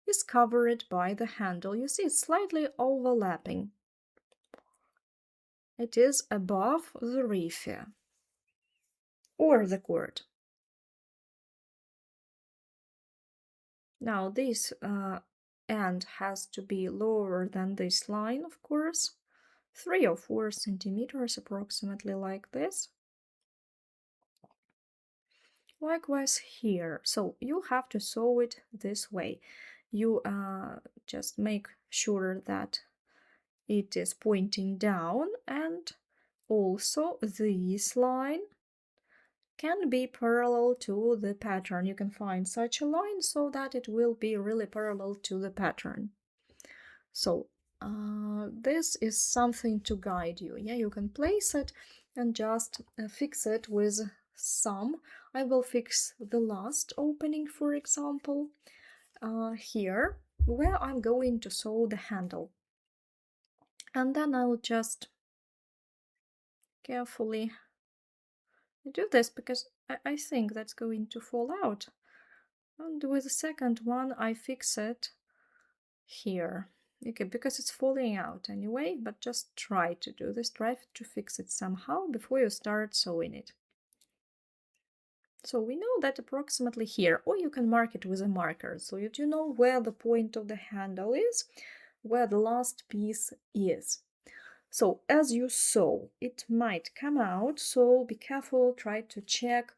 is covered by the handle. You see, it's slightly overlapping. It is above the raffia or the cord. Now this end has to be lower than this line, of course, 3 or 4 centimeters approximately, like this. Likewise here. So you have to sew it this way. You just make sure that it is pointing down, and also this line can be parallel to the pattern. You can find such a line so that it will be really parallel to the pattern. So this is something to guide you. Yeah, you can place it and just fix it with some. I will fix the last opening, for example, here, where I'm going to sew the handle. And then I'll just carefully do this, because I think that's going to fall out. And with the second one, I fix it here. Okay, because it's falling out anyway, but just try to do this. Try to fix it somehow before you start sewing it. So we know that approximately here, or you can mark it with a marker, so you do know where the point of the handle is, where the last piece is. So as you sew, it might come out, so be careful, try to check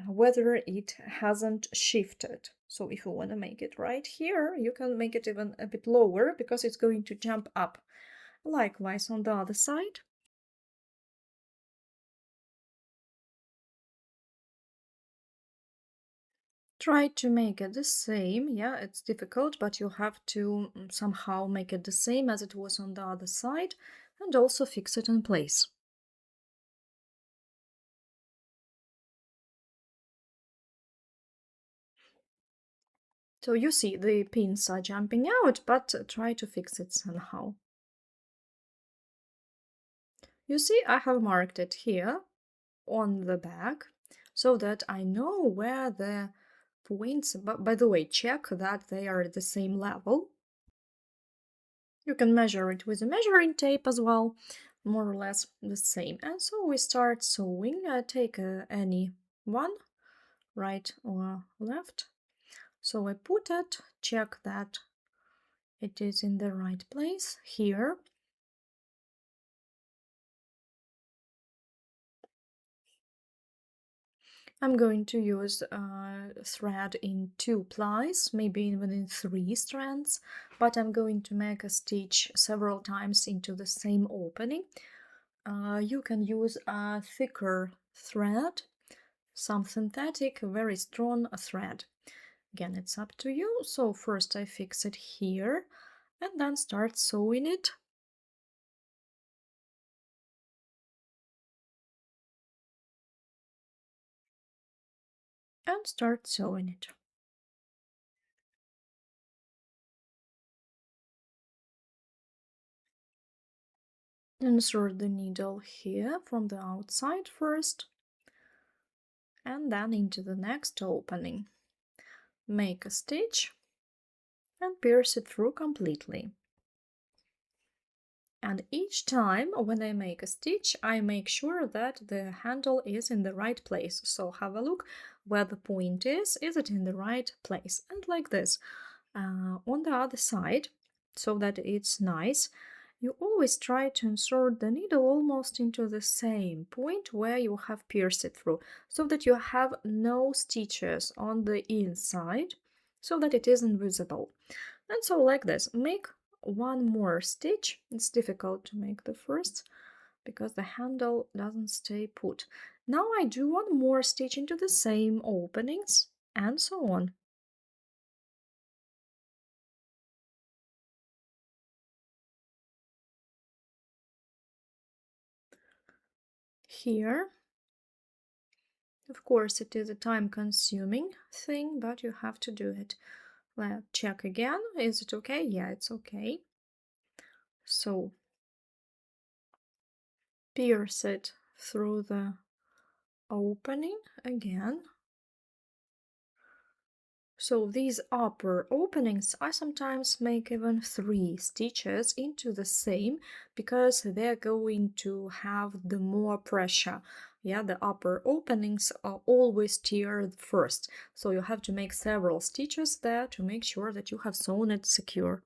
whether it hasn't shifted. So if you want to make it right here, you can make it even a bit lower, because it's going to jump up. Likewise on the other side. Try to make it the same. Yeah, it's difficult, but you have to somehow make it the same as it was on the other side, and also fix it in place. So you see the pins are jumping out, but try to fix it somehow. You see, I have marked it here on the back so that I know where the points, but by the way, check that they are at the same level. You can measure it with a measuring tape as well, more or less the same. And so we start sewing. Take any one, right or left. So I put it, check that it is in the right place here. I'm going to use thread in 2 plies, maybe even in 3 strands, but I'm going to make a stitch several times into the same opening. You can use a thicker thread, some synthetic, very strong thread. Again, it's up to you. So first I fix it here and then start sewing it. And start sewing it. Insert the needle here from the outside first and then into the next opening. Make a stitch and pierce it through completely. And each time when I make a stitch, I make sure that the handle is in the right place. So have a look where the point is it in the right place? And like this. On the other side, so that it's nice, you always try to insert the needle almost into the same point where you have pierced it through, so that you have no stitches on the inside, so that it isn't visible. And so like this, make one more stitch. It's difficult to make the first because the handle doesn't stay put. Now I do one more stitch into the same openings and so on. Here, of course, it is a time-consuming thing, but you have to do it. Let's check again. Is it okay? Yeah, it's okay. So pierce it through the opening again. So these upper openings, I sometimes make even 3 stitches into the same because they're going to have the more pressure. Yeah, the upper openings are always tiered first, so you have to make several stitches there to make sure that you have sewn it secure.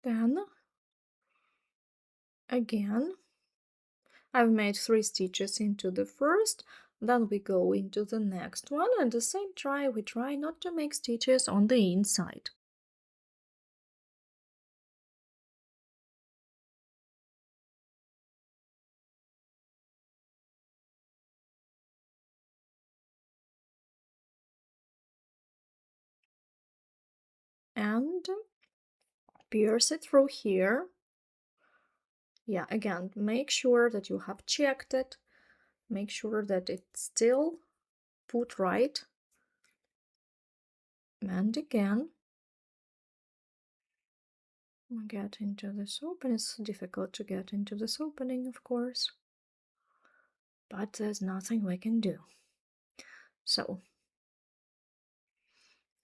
Then again, I've made 3 stitches into the first, then we go into the next one, and the same we try not to make stitches on the inside. And pierce it through here. Yeah, again, make sure that you have checked it. Make sure that it's still put right. And again, get into this opening. It's difficult to get into this opening, of course, but there's nothing we can do. So,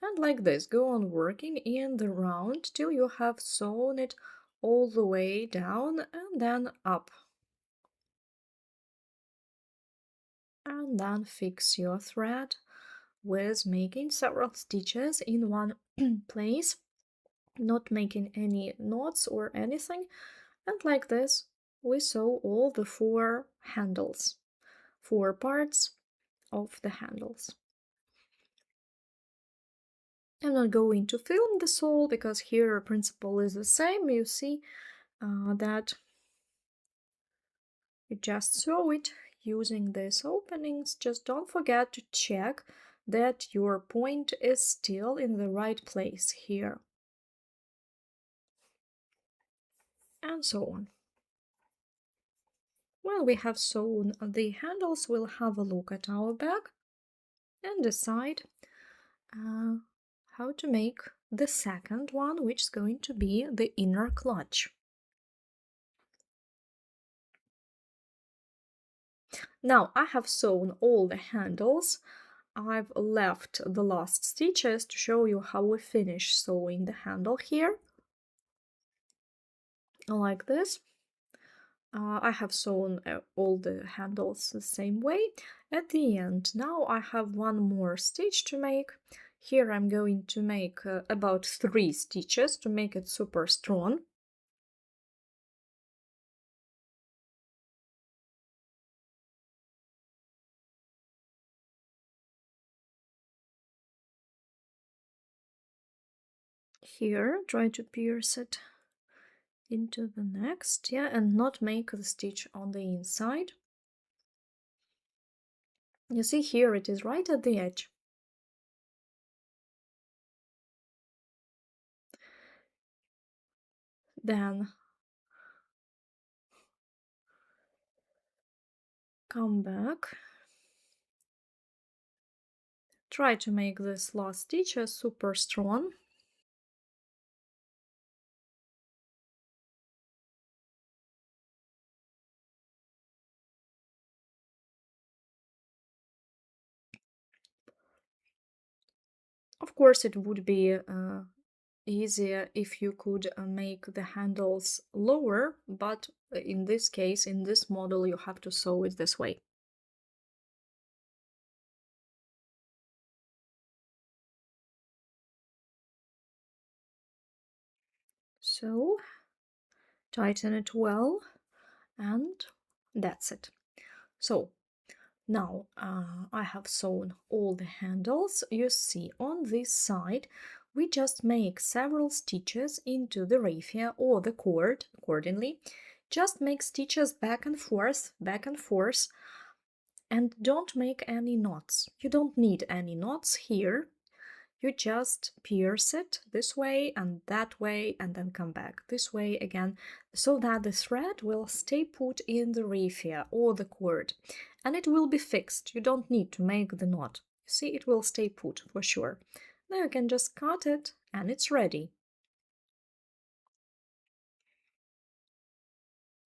and like this, go on working in the round till you have sewn it all the way down and then up. And then fix your thread with making several stitches in one place, not making any knots or anything. And like this, we sew all the 4 handles, 4 parts of the handles. I'm not going to film the sole because here the principle is the same. You see that you just sew it using these openings. Just don't forget to check that your point is still in the right place here. And so on. When we have sewn the handles, we'll have a look at our bag and decide how to make the second one, which is going to be the inner clutch. Now I have sewn all the handles. I've left the last stitches to show you how we finish sewing the handle here. Like this. I have sewn all the handles the same way, At the end, now I have one more stitch to make. Here I'm going to make about 3 stitches to make it super strong. Here, try to pierce it into the next, yeah, and not make the stitch on the inside. You see here it is right at the edge. Then come back. Try to make this last stitch super strong. Of course, it would be easier if you could make the handles lower, but in this case, in this model, you have to sew it this way. So, tighten it well, and that's it. So, now I have sewn all the handles. You see on this side we just make several stitches into the raffia or the cord accordingly. Just make stitches back and forth, and don't make any knots. You don't need any knots here. You just pierce it this way and that way and then come back this way again so that the thread will stay put in the raffia or the cord and it will be fixed. You don't need to make the knot. You see, it will stay put for sure. Now you can just cut it and it's ready.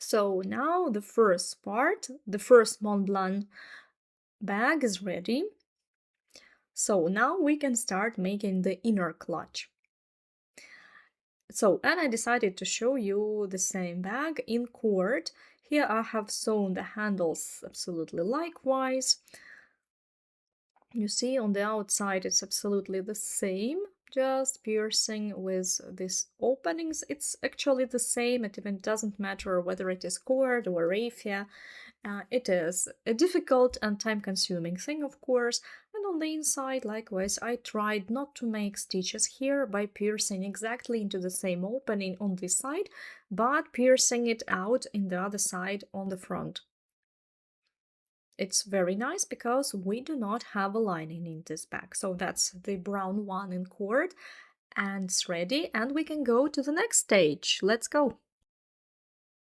So now the first part, the first Mont Blanc bag is ready. So now we can start making the inner clutch. So, and I decided to show you the same bag in cord. Here I have sewn the handles absolutely likewise. You see on the outside it's absolutely the same, just piercing with these openings. It's actually the same. It even doesn't matter whether it is cord or raffia. It is a difficult and time-consuming thing, of course, and on the inside, likewise, I tried not to make stitches here by piercing exactly into the same opening on this side, but piercing it out in the other side on the front. It's very nice because we do not have a lining in this bag, so that's the brown one in cord, and it's ready, and we can go to the next stage. Let's go!